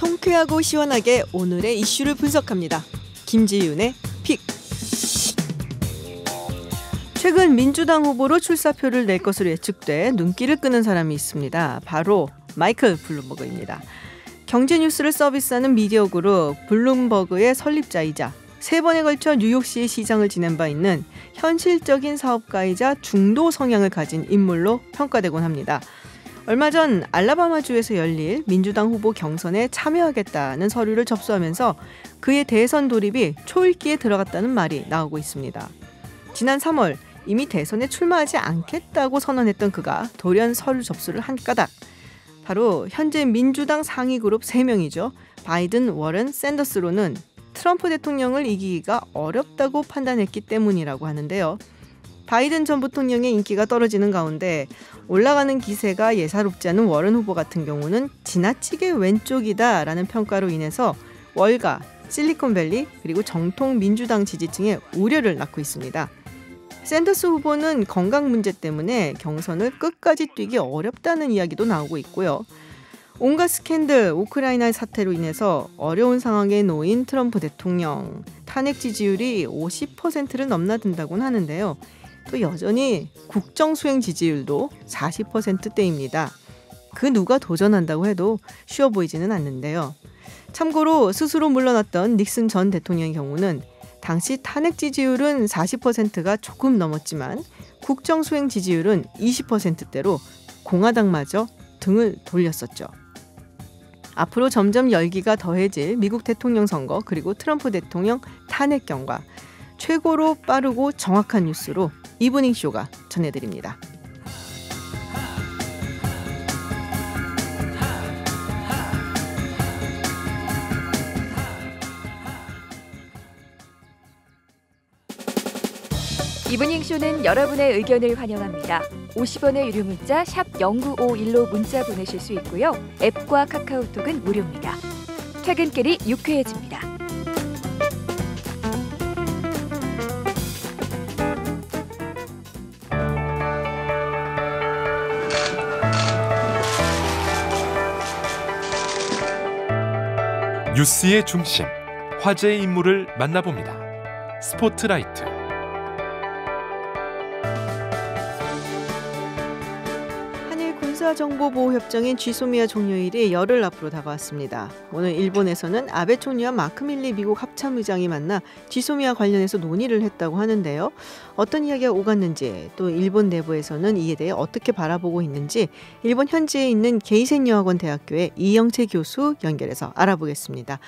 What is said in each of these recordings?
통쾌하고 시원하게 오늘의 이슈를 분석합니다. 김지윤의 픽. 최근 민주당 후보로 출사표를 낼 것으로 예측돼 눈길을 끄는 사람이 있습니다. 바로 마이클 블룸버그입니다. 경제뉴스를 서비스하는 미디어 그룹 블룸버그의 설립자이자 3번에 걸쳐 뉴욕시의 시장을 지낸 바 있는 현실적인 사업가이자 중도 성향을 가진 인물로 평가되곤 합니다. 얼마 전 알라바마주에서 열릴 민주당 후보 경선에 참여하겠다는 서류를 접수하면서 그의 대선 돌입이 초읽기에 들어갔다는 말이 나오고 있습니다. 지난 3월 이미 대선에 출마하지 않겠다고 선언했던 그가 돌연 서류 접수를 한 까닭. 바로 현재 민주당 상위 그룹 3명이죠. 바이든, 워런, 샌더스로는 트럼프 대통령을 이기기가 어렵다고 판단했기 때문이라고 하는데요. 바이든 전 부통령의 인기가 떨어지는 가운데 올라가는 기세가 예사롭지 않은 워런 후보 같은 경우는 지나치게 왼쪽이다라는 평가로 인해서 월가, 실리콘밸리 그리고 정통 민주당 지지층의 우려를 낳고 있습니다. 샌더스 후보는 건강 문제 때문에 경선을 끝까지 뛰기 어렵다는 이야기도 나오고 있고요. 온갖 스캔들, 우크라이나 사태로 인해서 어려운 상황에 놓인 트럼프 대통령, 탄핵 지지율이 50%를 넘나든다곤 하는데요. 또 여전히 국정 수행 지지율도 40%대입니다. 그 누가 도전한다고 해도 쉬워 보이지는 않는데요. 참고로 스스로 물러났던 닉슨 전 대통령의 경우는 당시 탄핵 지지율은 40%가 조금 넘었지만 국정 수행 지지율은 20%대로 공화당마저 등을 돌렸었죠. 앞으로 점점 열기가 더해질 미국 대통령 선거 그리고 트럼프 대통령 탄핵 경과, 최고로 빠르고 정확한 뉴스로 이브닝 쇼가 전해드립니다. 이브닝 쇼는 여러분의 의견을 환영합니다. 50원의 유료 문자 샵 0951로 문자 보내실 수 있고요. 앱과 카카오톡은 무료입니다. 퇴근길이 유쾌해집니다. 뉴스의 중심, 화제의 인물을 만나봅니다. 스포트라이트. 한일 군사정보보호협정인 지소미아 종료일이 열흘 앞으로 다가왔습니다. 오늘 일본에서는 아베 총리와 마크 밀리 미국 합참의장이 만나 지소미아 관련해서 논의를 했다고 하는데요. 어떤 이야기가 오갔는지, 또 일본 내부에서는 이에 대해 어떻게 바라보고 있는지 일본 현지에 있는 게이센여학원 대학교의 이영채 교수 연결해서 알아보겠습니다.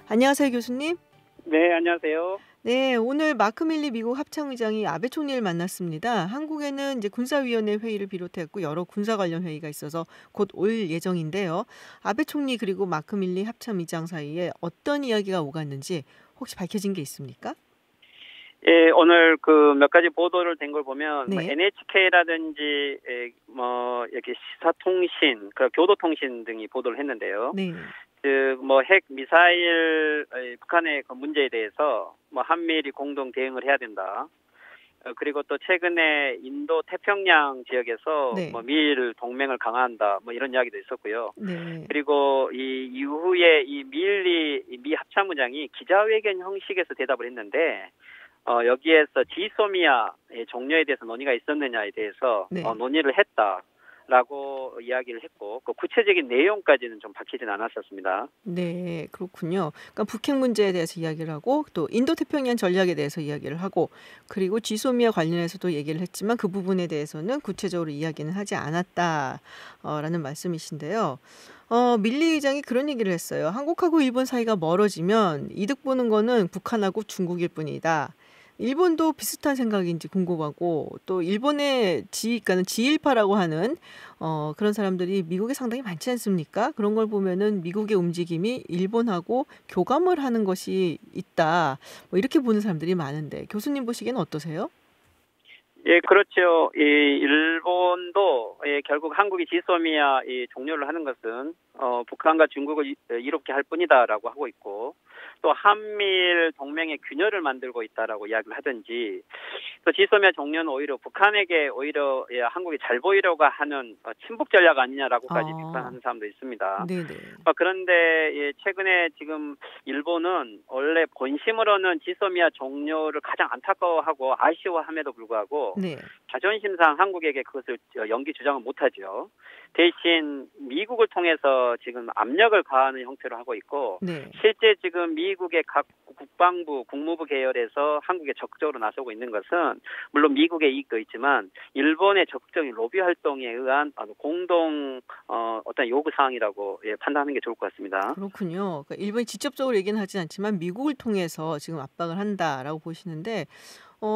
안녕하세요, 교수님. 네, 안녕하세요. 네, 오늘 마크 밀리 미국 합참의장이 아베 총리를 만났습니다. 한국에는 이제 군사위원회 회의를 비롯했고 여러 군사 관련 회의가 있어서 곧 올 예정인데요. 아베 총리 그리고 마크 밀리 합참의장 사이에 어떤 이야기가 오갔는지 혹시 밝혀진 게 있습니까? 예, 오늘 그 몇 가지 보도를 된 걸 보면 네. NHK라든지 이렇게 시사통신, 그 교도통신 등이 보도를 했는데요. 네. 핵 미사일 북한의 그 문제에 대해서 한미일이 공동 대응을 해야 된다. 그리고 또 최근에 인도 태평양 지역에서 네. 미일 동맹을 강화한다. 이런 이야기도 있었고요. 네. 그리고 이 이후에 이 미 합참의장이 기자회견 형식에서 대답을 했는데 여기에서 지소미아의 종료에 대해서 논의가 있었느냐에 대해서 네. 논의를 했다라고 이야기를 했고 그 구체적인 내용까지는 좀 밝히진 않았었습니다. 네, 그렇군요. 그러니까 북핵 문제에 대해서 이야기를 하고 또 인도태평양 전략에 대해서 이야기를 하고 그리고 지소미아 관련해서도 얘기를 했지만 그 부분에 대해서는 구체적으로 이야기는 하지 않았다라는 말씀이신데요. 밀리 의장이 그런 얘기를 했어요. 한국하고 일본 사이가 멀어지면 이득 보는 거는 북한하고 중국일 뿐이다. 일본도 비슷한 생각인지 궁금하고 또 일본의 그러니까 지일파라고 하는 그런 사람들이 미국에 상당히 많지 않습니까? 그런 걸 보면은 미국의 움직임이 일본하고 교감을 하는 것이 있다. 이렇게 보는 사람들이 많은데 교수님 보시기에는 어떠세요? 예, 그렇죠. 이 일본도 결국 한국이 지소미아 종료를 하는 것은 북한과 중국을 이롭게 할 뿐이다라고 하고 있고 또 한미일 동맹의 균열을 만들고 있다라고 이야기를 하든지 또 지소미아 종료는 오히려 북한에게 오히려 한국이 잘 보이려고 하는 친북 전략 아니냐라고까지 비판하는 사람도 있습니다. 네네. 그런데 최근에 지금 일본은 원래 본심으로는 지소미아 종료를 가장 안타까워하고 아쉬워함에도 불구하고 네. 자존심상 한국에게 그것을 연기 주장을 못하죠. 대신 미국을 통해서 지금 압력을 가하는 형태로 하고 있고 네. 실제 지금 미국의 각 국방부, 국무부 계열에서 한국에 적극적으로 나서고 있는 것은 물론 미국의 이익도 있지만 일본의 적극적인 로비 활동에 의한 공동 어떤 요구 사항이라고 판단하는 게 좋을 것 같습니다. 그렇군요. 그러니까 일본이 직접적으로 얘기는 하진 않지만 미국을 통해서 지금 압박을 한다라고 보시는데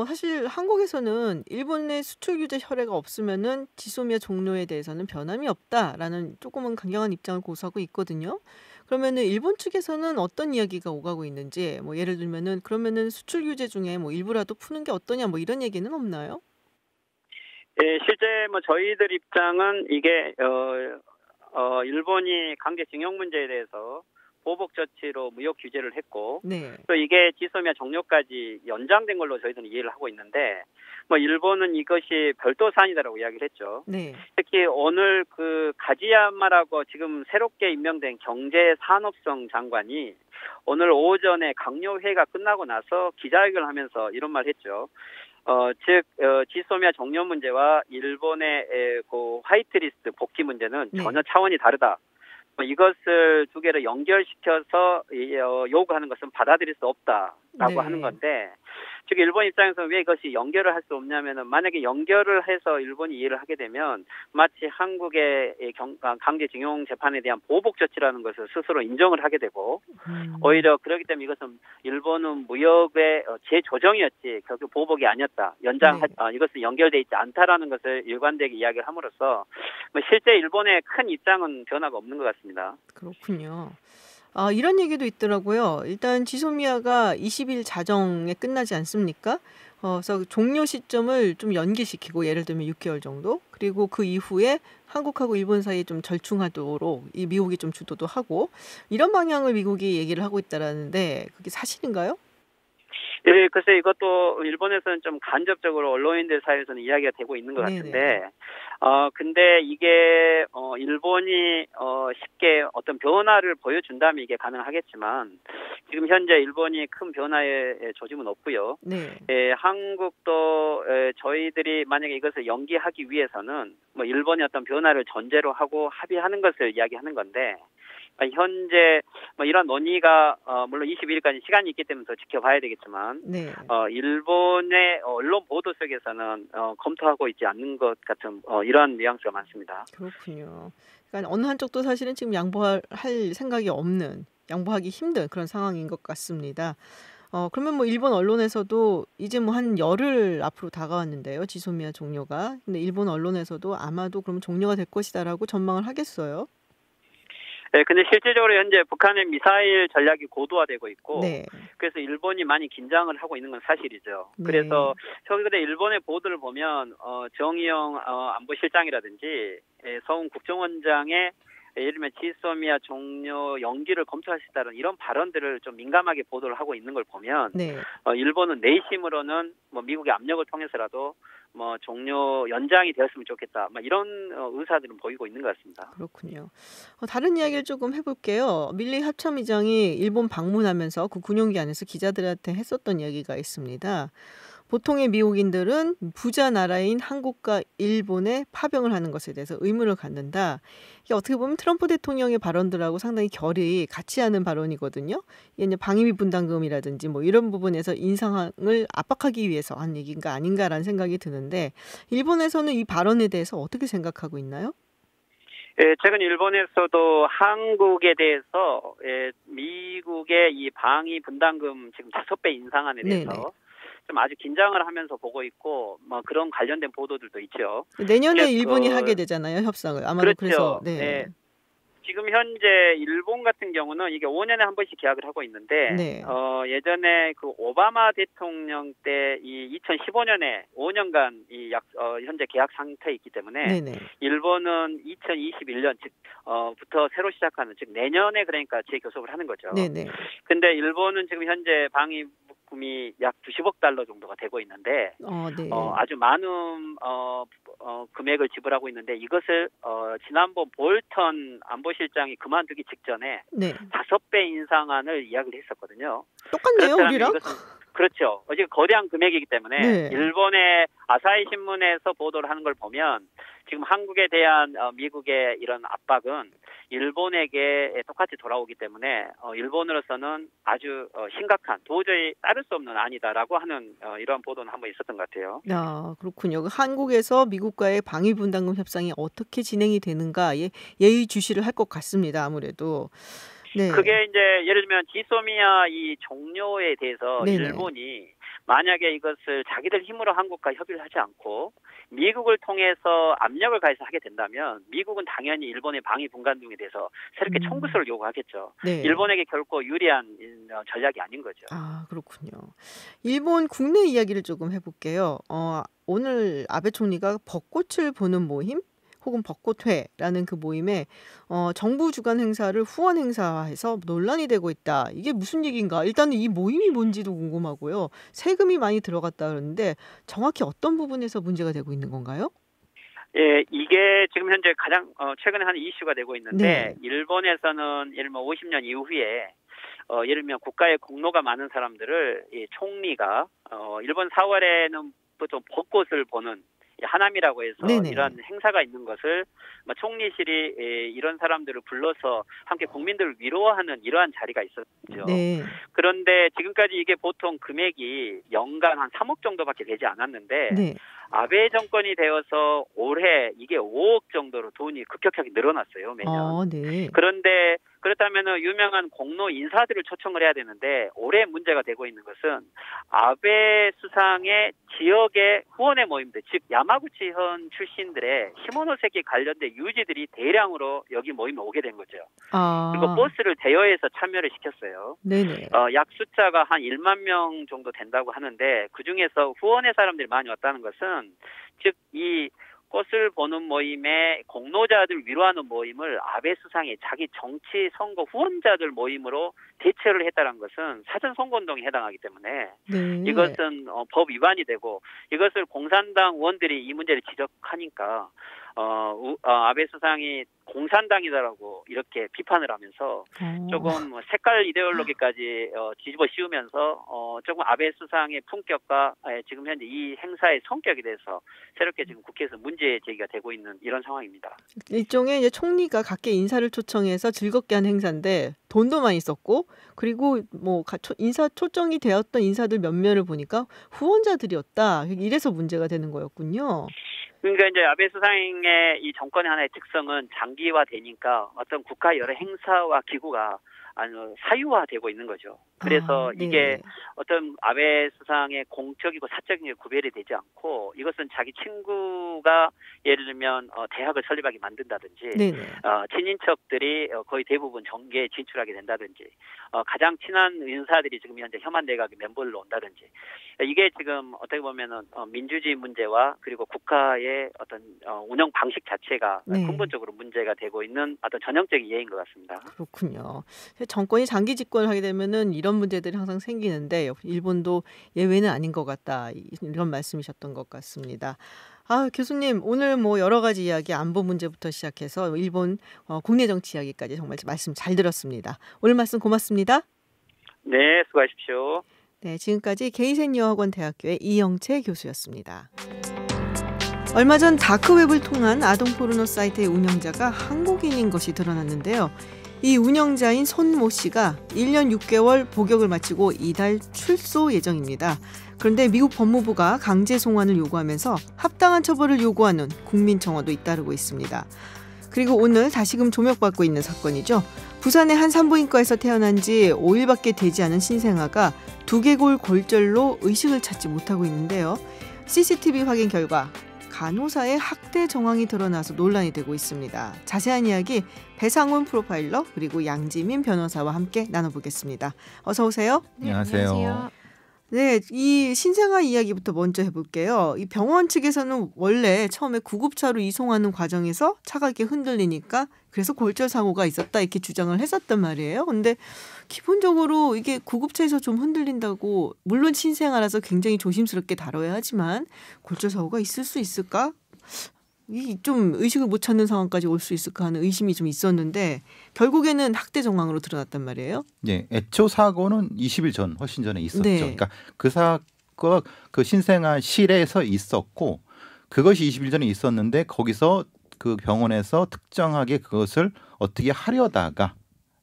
사실 한국에서는 일본의 수출 규제 혈회가 없으면은 지소미아 종료에 대해서는 변함이 없다라는 조금은 강경한 입장을 고수하고 있거든요. 그러면은 일본 측에서는 어떤 이야기가 오가고 있는지 뭐 예를 들면은 그러면은 수출 규제 중에 뭐 일부라도 푸는 게 어떠냐 뭐 이런 얘기는 없나요? 실제 뭐 저희들 입장은 이게 일본이 강제징용 문제에 대해서 보복 조치로 무역 규제를 했고 네. 또 이게 지소미아 종료까지 연장된 걸로 저희들은 이해를 하고 있는데 뭐 일본은 이것이 별도 사안이다라고 이야기를 했죠. 네. 특히 오늘 그 가지야마라고 지금 새롭게 임명된 경제산업성 장관이 오늘 오전에 강요회가 끝나고 나서 기자회견을 하면서 이런 말을 했죠. 지소미아 종료 문제와 일본의 그 화이트리스트 복귀 문제는 전혀 차원이 다르다. 이것을 두 개를 연결시켜서 요구하는 것은 받아들일 수 없다라고 하는 건데 즉 일본 입장에서 왜 이것이 연결을 할 수 없냐면은 만약에 연결을 해서 일본이 이해를 하게 되면 마치 한국의 강제징용 재판에 대한 보복 조치라는 것을 스스로 인정을 하게 되고 오히려 그렇기 때문에 이것은 일본은 무역의 재조정이었지 결국 보복이 아니었다. 이것은 연결돼 있지 않다라는 것을 일관되게 이야기를 함으로써 실제 일본의 큰 입장은 변화가 없는 것 같습니다. 그렇군요. 이런 얘기도 있더라고요. 일단 지소미아가 20일 자정에 끝나지 않습니까? 그래서 종료 시점을 좀 연기시키고 예를 들면 6개월 정도. 그리고 그 이후에 한국하고 일본 사이에 좀 절충하도록 이 미국이 좀 주도도 하고 이런 방향을 미국이 얘기를 하고 있다라는데 그게 사실인가요? 예, 글쎄 이것도 일본에서는 좀 간접적으로 언론인들 사이에서는 이야기가 되고 있는 것 같은데, 근데 이게 일본이 쉽게 어떤 변화를 보여준다면 이게 가능하겠지만 지금 현재 일본이 큰 변화의 조짐은 없고요. 네. 한국도 저희들이 만약에 이것을 연기하기 위해서는 뭐 일본이 어떤 변화를 전제로 하고 합의하는 것을 이야기하는 건데. 현재 뭐 이런 논의가 물론 22일까지 시간이 있기 때문에 더 지켜봐야 되겠지만 일본의 언론 보도 속에서는 검토하고 있지 않는 것 같은 이러한 뉘앙스가 많습니다. 그렇군요. 그러니까 어느 한쪽도 사실은 지금 양보할 생각이 없는, 양보하기 힘든 그런 상황인 것 같습니다. 그러면 뭐 일본 언론에서도 이제 뭐 한 열흘 앞으로 다가왔는데요. 지소미아 종료가. 근데 일본 언론에서도 아마도 그럼 종료가 될 것이다라고 전망을 하겠어요. 네, 근데 실질적으로 현재 북한의 미사일 전략이 고도화되고 있고, 그래서 일본이 많이 긴장을 하고 있는 건 사실이죠. 그래서 최근에 일본의 보도를 보면 정의용 안보실장이라든지 서훈 국정원장의 예를 들면 지소미아 종료 연기를 검토할 수 있다는 이런 발언들을 좀 민감하게 보도를 하고 있는 걸 보면 일본은 내심으로는 뭐 미국의 압력을 통해서라도 뭐 종료 연장이 되었으면 좋겠다. 막 이런 의사들은 보이고 있는 것 같습니다. 그렇군요. 다른 이야기를 조금 해볼게요. 밀리 합참의장이 일본 방문하면서 그 군용기 안에서 기자들한테 했었던 이야기가 있습니다. 보통의 미국인들은 부자 나라인 한국과 일본에 파병을 하는 것에 대해서 의문을 갖는다. 이게 어떻게 보면 트럼프 대통령의 발언들하고 상당히 결이 같지 않은 발언이거든요. 이게 이제 방위비 분담금이라든지 뭐 이런 부분에서 인상을 압박하기 위해서 한 얘기인가 아닌가라는 생각이 드는데 일본에서는 이 발언에 대해서 어떻게 생각하고 있나요? 최근 일본에서도 한국에 대해서 미국의 이 방위 분담금 지금 5배 인상안에 대해서 좀 아주 긴장을 하면서 보고 있고 뭐 그런 관련된 보도들도 있죠. 내년에 일본이 하게 되잖아요, 협상을. 아마도 그래서 지금 현재 일본 같은 경우는 이게 5년에 한 번씩 계약을 하고 있는데 네. 예전에 그 오바마 대통령 때 이 2015년에 5년간 현재 계약 상태에 있기 때문에 네네. 일본은 2021년 부터 새로 시작하는 즉 내년에 그러니까 재교섭을 하는 거죠. 네네. 근데 일본은 지금 현재 방위 부품이 약 90억 달러 정도가 되고 있는데 네. 아주 많은 금액을 지불하고 있는데 이것을 지난번 볼턴 안보실장이 그만두기 직전에 네. 5배 인상안을 이야기를 했었거든요. 똑같네요, 그렇다면 우리랑. 그렇죠. 어제 거대한 금액이기 때문에 네. 일본의 아사히 신문에서 보도를 하는 걸 보면 지금 한국에 대한 미국의 이런 압박은 일본에게 똑같이 돌아오기 때문에 일본으로서는 아주 심각한 도저히 따를 수 없는 안이다라고 하는 이러한 보도는 한번 있었던 것 같아요. 아, 그렇군요. 한국에서 미국과의 방위 분담금 협상이 어떻게 진행이 되는가에 예의주시를 할 것 같습니다. 아무래도. 네. 그게 이제 예를 들면 지소미아 이 종료에 대해서 네네. 일본이 만약에 이것을 자기들 힘으로 한국과 협의를 하지 않고 미국을 통해서 압력을 가해서 하게 된다면 미국은 당연히 일본의 방위 분담금에 대해서 새롭게 청구서를 요구하겠죠. 네. 일본에게 결코 유리한 전략이 아닌 거죠. 아, 그렇군요. 일본 국내 이야기를 조금 해볼게요. 오늘 아베 총리가 벚꽃을 보는 모임? 혹은 벚꽃회라는 그 모임에 정부 주관 행사를 후원 행사해서 논란이 되고 있다. 이게 무슨 얘기인가? 일단은 이 모임이 뭔지도 궁금하고요. 세금이 많이 들어갔다 그러는데 정확히 어떤 부분에서 문제가 되고 있는 건가요? 예, 이게 지금 현재 가장 최근에 한 이슈가 되고 있는데 네. 일본에서는 예를 들면 50년 이후에 예를 들면 국가에 공로가 많은 사람들을 이 총리가 일본 4월에는 보통 벚꽃을 보는 하남이라고 해서 네네. 이런 행사가 있는 것을 총리실이 이런 사람들을 불러서 함께 국민들을 위로하는 이러한 자리가 있었죠. 네. 그런데 지금까지 이게 보통 금액이 연간 한 3억 정도밖에 되지 않았는데 네. 아베 정권이 되어서 올해 이게 5억 정도로 돈이 급격하게 늘어났어요, 매년. 네. 그런데 그렇다면 유명한 공로 인사들을 초청을 해야 되는데 올해 문제가 되고 있는 것은 아베 수상의 지역의 후원의 모임들, 즉 야마구치현 출신들의 시모노세키 관련된 유지들이 대량으로 여기 모임에 오게 된 거죠. 그리고 버스를 대여해서 참여를 시켰어요. 네네. 약 숫자가 한 1만 명 정도 된다고 하는데 그중에서 후원의 사람들이 많이 왔다는 것은 즉 이 꽃을 보는 모임에 공로자들 위로하는 모임을 아베 수상이 자기 정치 선거 후원자들 모임으로 대체를 했다는 것은 사전 선거운동에 해당하기 때문에 네. 이것은 법 위반이 되고 이것을 공산당 의원들이 이 문제를 지적하니까 아베 수상이 공산당이다라고 이렇게 비판을 하면서 조금 색깔 이데올로기까지 뒤집어 씌우면서 조금 아베 수상의 품격과 지금 현재 이 행사의 성격에 대해서 새롭게 지금 국회에서 문제 제기가 되고 있는 이런 상황입니다. 일종의 이제 총리가 각계 인사를 초청해서 즐겁게 한 행사인데 돈도 많이 썼고 그리고 뭐 인사 초청이 되었던 인사들 몇몇을 보니까 후원자들이었다. 이래서 문제가 되는 거였군요. 그러니까 이제 아베 수상의 이 정권의 하나의 특성은 장기화되니까 어떤 국가 여러 행사와 기구가 사유화되고 있는 거죠. 그래서 네. 이게 어떤 아베 수상의 공적이고 사적인 게 구별이 되지 않고 이것은 자기 친구가 예를 들면 대학을 설립하게 만든다든지 친인척들이 거의 대부분 정계에 진출하게 된다든지 가장 친한 인사들이 지금 현재 혐한 내각의 멤버로 온다든지 이게 지금 어떻게 보면은 민주주의 문제와 그리고 국가의 어떤 운영 방식 자체가 근본적으로 문제가 되고 있는 어떤 전형적인 예인 것 같습니다. 그렇군요. 정권이 장기 집권을 하게 되면은 이런 문제들이 항상 생기는데 일본도 예외는 아닌 것 같다. 이런 말씀이셨던 것 같습니다. 교수님 오늘 뭐 여러 가지 이야기 안보 문제부터 시작해서 일본 국내 정치 이야기까지 정말 말씀 잘 들었습니다. 오늘 말씀 고맙습니다. 네, 수고하십시오. 네, 지금까지 게이센 여학원 대학교의 이영채 교수였습니다. 얼마 전 다크웹을 통한 아동 포르노 사이트의 운영자가 한국인인 것이 드러났는데요. 이 운영자인 손모 씨가 1년 6개월 복역을 마치고 이달 출소 예정입니다. 그런데 미국 법무부가 강제 송환을 요구하면서 합당한 처벌을 요구하는 국민청원도 잇따르고 있습니다. 그리고 오늘 다시금 조명받고 있는 사건이죠. 부산의 한 산부인과에서 태어난 지 5일밖에 되지 않은 신생아가 두개골 골절로 의식을 찾지 못하고 있는데요. CCTV 확인 결과 간호사의 학대 정황이 드러나서 논란이 되고 있습니다. 자세한 이야기 배상훈 프로파일러 그리고 양지민 변호사와 함께 나눠보겠습니다. 어서 오세요. 안녕하세요. 네, 이 신생아 이야기부터 먼저 해볼게요. 이 병원 측에서는 원래 처음에 구급차로 이송하는 과정에서 차가 이렇게 흔들리니까 그래서 골절 사고가 있었다 이렇게 주장을 했었단 말이에요. 근데 기본적으로 이게 구급차에서 좀 흔들린다고 물론 신생아라서 굉장히 조심스럽게 다뤄야 하지만 골절 사고가 있을 수 있을까? 이 좀 의식을 못 찾는 상황까지 올 수 있을까 하는 의심이 좀 있었는데 결국에는 학대 정황으로 드러났단 말이에요. 네, 애초 사고는 20일 전, 훨씬 전에 있었죠. 네. 그러니까 그 사고가 그 신생아실에서 있었고 그것이 20일 전에 있었는데 거기서 그 병원에서 특정하게 그것을 어떻게 하려다가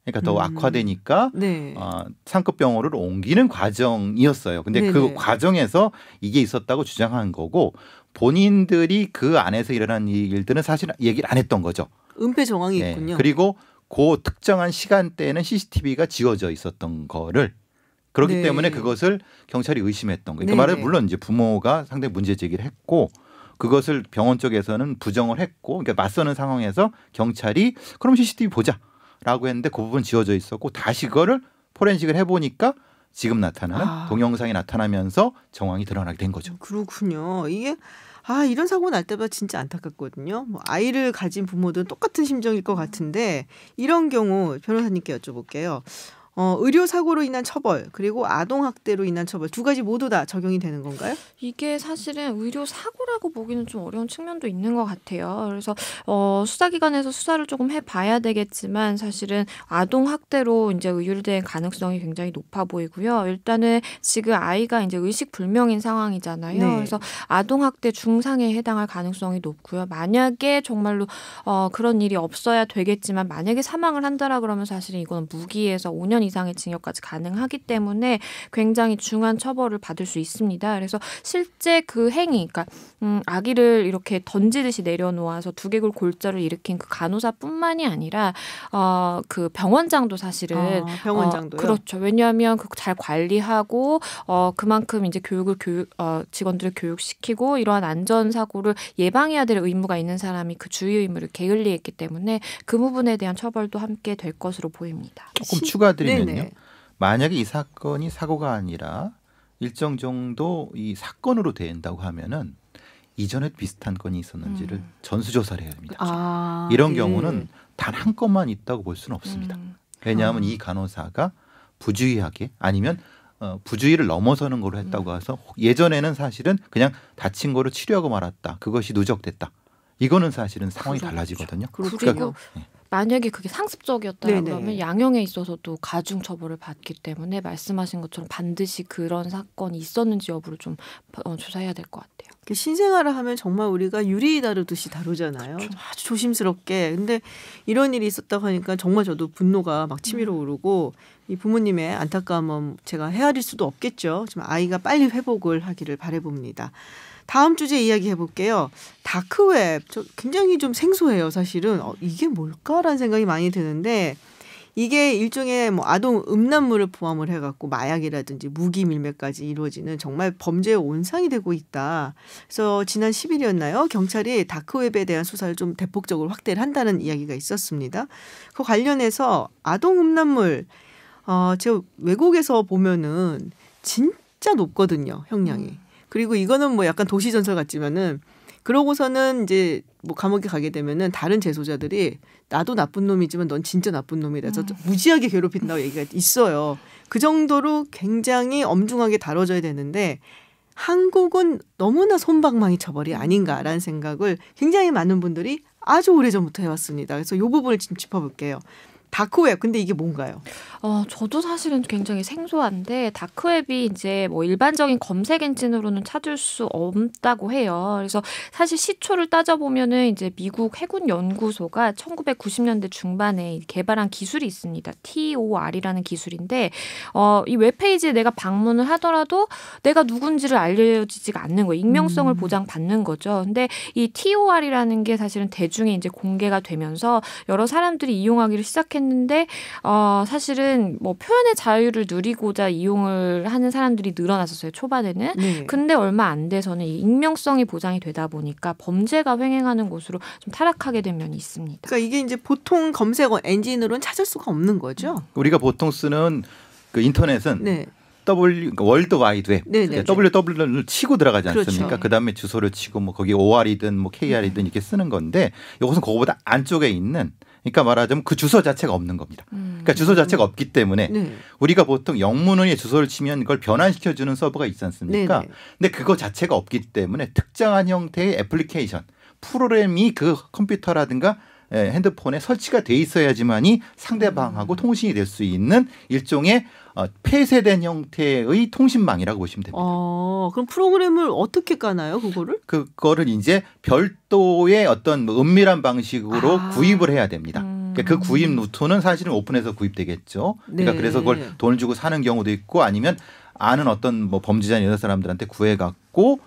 그러니까 더 악화되니까 네. 상급 병원으로 옮기는 과정이었어요. 근데 네네. 그 과정에서 이게 있었다고 주장한 거고 본인들이 그 안에서 일어난 일들은 사실 얘기를 안 했던 거죠. 은폐 정황이 네. 있군요. 그리고 그 특정한 시간대에는 CCTV가 지워져 있었던 거를 그렇기 네. 때문에 그것을 경찰이 의심했던 거예요. 그 네네. 말은 물론 이제 부모가 상당히 문제 제기를 했고 그것을 병원 쪽에서는 부정을 했고 그러니까 맞서는 상황에서 경찰이 그럼 CCTV 보자라고 했는데 그 부분 지워져 있었고 다시 그거를 포렌식을 해보니까 지금 나타나는 동영상이 나타나면서 정황이 드러나게 된 거죠. 그렇군요. 이게 이런 사고 날 때마다 진짜 안타깝거든요. 뭐 아이를 가진 부모들은 똑같은 심정일 것 같은데 이런 경우 변호사님께 여쭤볼게요. 의료 사고로 인한 처벌 그리고 아동 학대로 인한 처벌 두 가지 모두 다 적용이 되는 건가요? 이게 사실은 의료 사고라고 보기는 좀 어려운 측면도 있는 것 같아요. 그래서 수사기관에서 수사를 조금 해봐야 되겠지만 사실은 아동 학대로 이제 의율된 가능성이 굉장히 높아 보이고요. 일단은 지금 아이가 이제 의식 불명인 상황이잖아요. 네. 그래서 아동 학대 중상에 해당할 가능성이 높고요. 만약에 정말로 그런 일이 없어야 되겠지만 만약에 사망을 한다라 그러면 사실은 이거는 무기에서 5년 이상의 징역까지 가능하기 때문에 굉장히 중한 처벌을 받을 수 있습니다. 그래서 실제 그 행위, 그러니까 아기를 이렇게 던지듯이 내려놓아서 두개골 골절을 일으킨 그 간호사뿐만이 아니라 그 병원장도 사실은 병원장도요? 그렇죠. 왜냐하면 그 잘 관리하고 그만큼 이제 직원들을 교육시키고 이러한 안전 사고를 예방해야 될 의무가 있는 사람이 그 주의 의무를 게을리했기 때문에 그 부분에 대한 처벌도 함께 될 것으로 보입니다. 조금 추가드리면요. 네네. 만약에 이 사건이 사고가 아니라 일정 정도 이 사건으로 된다고 하면은 이전에 비슷한 건이 있었는지를 전수조사를 해야 됩니다. 이런 네. 경우는 단 한 건만 있다고 볼 수는 없습니다. 왜냐하면 이 간호사가 부주의하게 아니면 부주의를 넘어서는 거로 했다고 해서 예전에는 사실은 그냥 다친 거로 치료하고 말았다. 그것이 누적됐다. 이거는 사실은 상황이 달라지거든요. 그리고 만약에 그게 상습적이었다 그러면 양형에 있어서도 가중 처벌을 받기 때문에 말씀하신 것처럼 반드시 그런 사건이 있었는지 여부를 좀 조사해야 될 것 같아요. 신생아를 하면 정말 우리가 유리 다루듯이 다루잖아요. 그렇죠. 아주 조심스럽게. 근데 이런 일이 있었다고 하니까 정말 저도 분노가 막 치밀어 오르고 이 부모님의 안타까움은 제가 헤아릴 수도 없겠죠. 지금 아이가 빨리 회복을 하기를 바라봅니다. 다음 주제 이야기 해볼게요. 다크웹. 굉장히 좀 생소해요, 사실은. 이게 뭘까라는 생각이 많이 드는데 이게 일종의 뭐 아동 음란물을 포함을 해갖고 마약이라든지 무기 밀매까지 이루어지는 정말 범죄의 온상이 되고 있다. 그래서 지난 10일이었나요? 경찰이 다크웹에 대한 수사를 좀 대폭적으로 확대를 한다는 이야기가 있었습니다. 그 관련해서 아동 음란물 제가 외국에서 보면은 진짜 높거든요, 형량이. 그리고 이거는 뭐 약간 도시 전설 같지만은 그러고서는 이제 뭐 감옥에 가게 되면은 다른 재소자들이 나도 나쁜 놈이지만 넌 진짜 나쁜 놈이다. 그래서 무지하게 괴롭힌다고 얘기가 있어요. 그 정도로 굉장히 엄중하게 다뤄져야 되는데 한국은 너무나 솜방망이 처벌이 아닌가라는 생각을 굉장히 많은 분들이 아주 오래전부터 해왔습니다. 그래서 이 부분을 지금 짚어볼게요. 다크웹, 근데 이게 뭔가요? 저도 사실은 굉장히 생소한데 다크웹이 이제 뭐 일반적인 검색 엔진으로는 찾을 수 없다고 해요. 그래서 사실 시초를 따져보면은 이제 미국 해군 연구소가 1990년대 중반에 개발한 기술이 있습니다. TOR이라는 기술인데 이 웹페이지에 내가 방문을 하더라도 내가 누군지를 알려지지가 않는 거예요. 익명성을 보장받는 거죠. 근데 이 TOR이라는 게 사실은 대중에 이제 공개가 되면서 여러 사람들이 이용하기를 시작했는데 사실은 사실은 뭐 표현의 자유를 누리고자 이용을 하는 사람들이 늘어났었어요. 초반에는. 네. 근데 얼마 안 돼서는 이 익명성이 보장이 되다 보니까 범죄가 횡행하는 곳으로 좀 타락하게 된 면이 있습니다. 그러니까 이게 이제 보통 검색 엔진으로는 찾을 수가 없는 거죠. 우리가 보통 쓰는 그 인터넷은 네. 그러니까 월드 와이드 웹, 네네. www를 치고 들어가지 않습니까? 그렇죠. 그다음에 주소를 치고 뭐 거기 OR이든 뭐 KR이든 이렇게 쓰는 건데 이것은 그거보다 안쪽에 있는 그러니까 말하자면 그 주소 자체가 없는 겁니다. 그러니까 주소 자체가 없기 때문에 네. 우리가 보통 영문의 주소를 치면 이걸 변환시켜 주는 서버가 있지 않습니까? 네네. 근데 그거 자체가 없기 때문에 특정한 형태의 애플리케이션, 프로그램이 그 컴퓨터라든가 핸드폰에 설치가 돼 있어야지만이 상대방하고 통신이 될 수 있는 일종의 폐쇄된 형태의 통신망이라고 보시면 됩니다. 그럼 프로그램을 어떻게 까나요, 그거를? 그거를 이제 별도의 어떤 은밀한 방식으로 구입을 해야 됩니다. 그러니까 그 구입 루트는 사실은 오픈해서 구입되겠죠. 그러니까 네. 그래서 그걸 돈을 주고 사는 경우도 있고 아니면 아는 어떤 뭐 범죄자 여러 사람들한테 구해갖고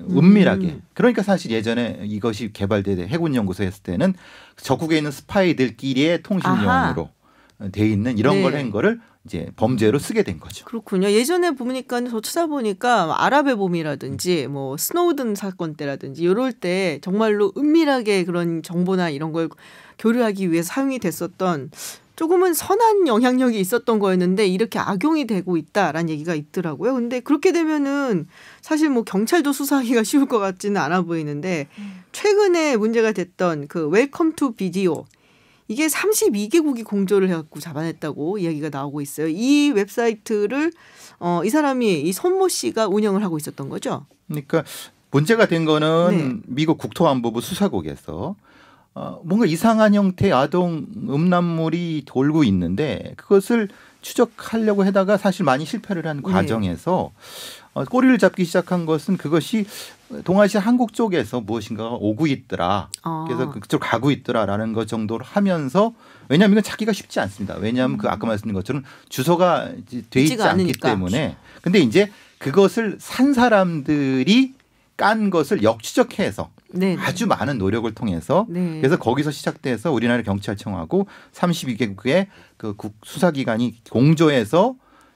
은밀하게. 그러니까 사실 예전에 이것이 개발돼 해군연구소 했을 때는 적국에 있는 스파이들끼리의 통신용으로 돼 있는 이런 네. 걸 한 거를 이제 범죄로 쓰게 된 거죠. 그렇군요. 예전에 보니까 저 찾아보니까 아랍의 봄이라든지 뭐 스노우든 사건 때라든지 이럴 때 정말로 은밀하게 그런 정보나 이런 걸 교류하기 위해서 사용이 됐었던 조금은 선한 영향력이 있었던 거였는데 이렇게 악용이 되고 있다라는 얘기가 있더라고요. 근데 그렇게 되면은 사실 뭐 경찰도 수사하기가 쉬울 것 같지는 않아 보이는데 최근에 문제가 됐던 그 웰컴 투 비디오 이게 32개국이 공조를 해갖고 잡아냈다고 이야기가 나오고 있어요. 이 웹사이트를 이 사람이 이 손모 씨가 운영을 하고 있었던 거죠. 그러니까 문제가 된 거는 네. 미국 국토안보부 수사국에서 뭔가 이상한 형태의 아동 음란물이 돌고 있는데 그것을 추적하려고 하다가 사실 많이 실패를 한 과정에서 꼬리를 잡기 시작한 것은 그것이 동아시아 한국 쪽에서 무엇인가가 오고 있더라. 그래서 그쪽 가고 있더라라는 것 정도로 하면서 왜냐하면 이건 찾기가 쉽지 않습니다. 왜냐하면 그 아까 말씀드린 것처럼 주소가 돼 있지 않기 않으니까. 때문에. 근데 이제 그것을 산 사람들이 깐 것을 역추적해서 네. 아주 많은 노력을 통해서 네. 그래서 거기서 시작돼서 우리나라 경찰청하고 32개국의 그 수사기관이 공조해서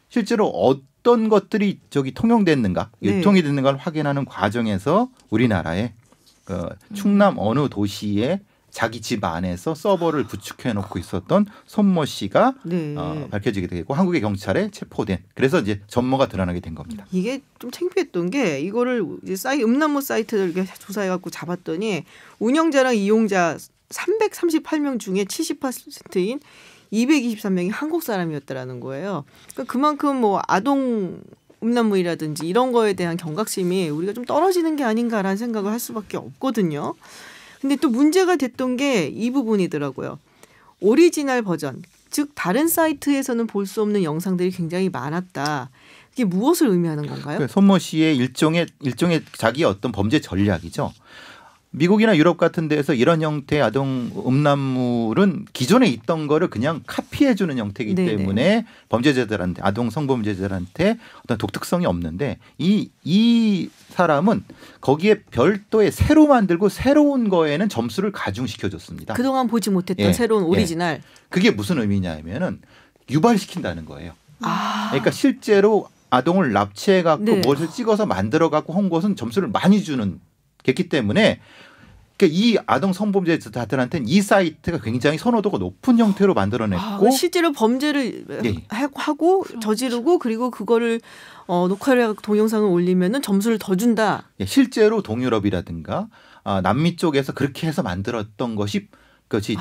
실제로 어떤 것들이 통용됐는가 네. 유통이 됐는가를 확인하는 과정에서 우리나라의 그 충남 어느 도시에 자기 집 안에서 서버를 구축해 놓고 있었던 손모 씨가 네. 밝혀지게 되고 한국의 경찰에 체포된 그래서 이제 전모가 드러나게 된 겁니다. 이게 좀 창피했던 게 이거를 이제 음란물 사이트를 이렇게 조사해갖고 잡았더니 운영자랑 이용자 338명 중에 70%인 223명이 한국 사람이었다라는 거예요. 그러니까 그만큼 뭐 아동 음란물이라든지 이런 거에 대한 경각심이 우리가 좀 떨어지는 게 아닌가라는 생각을 할 수밖에 없거든요. 근데 또 문제가 됐던 게 이 부분이더라고요. 오리지널 버전, 즉 다른 사이트에서는 볼 수 없는 영상들이 굉장히 많았다. 이게 무엇을 의미하는 건가요? 손모 씨의 일종의 자기의 어떤 범죄 전략이죠. 미국이나 유럽 같은 데서 이런 형태의 아동 음란물은 기존에 있던 거를 그냥 카피해 주는 형태이기 네네. 때문에 범죄자들한테 아동 성범죄자들한테 어떤 독특성이 없는데 이 사람은 거기에 별도의 새로 만들고 새로운 거에는 점수를 가중시켜 줬습니다. 그동안 보지 못했던 새로운 오리지널. 그게 무슨 의미냐면은 유발시킨다는 거예요. 그러니까 실제로 아동을 납치해 갖고 네. 무엇을 찍어서 만들어 갖고 한 것은 점수를 많이 주는 겠기 때문에 그러니까 이 아동 성범죄자들한테는 이 사이트가 굉장히 선호도가 높은 형태로 만들어냈고 실제로 범죄를 하고 저지르고 그리고 그거를 녹화를 하고 동영상을 올리면은 점수를 더 준다. 실제로 동유럽이라든가 남미 쪽에서 그렇게 해서 만들었던 것이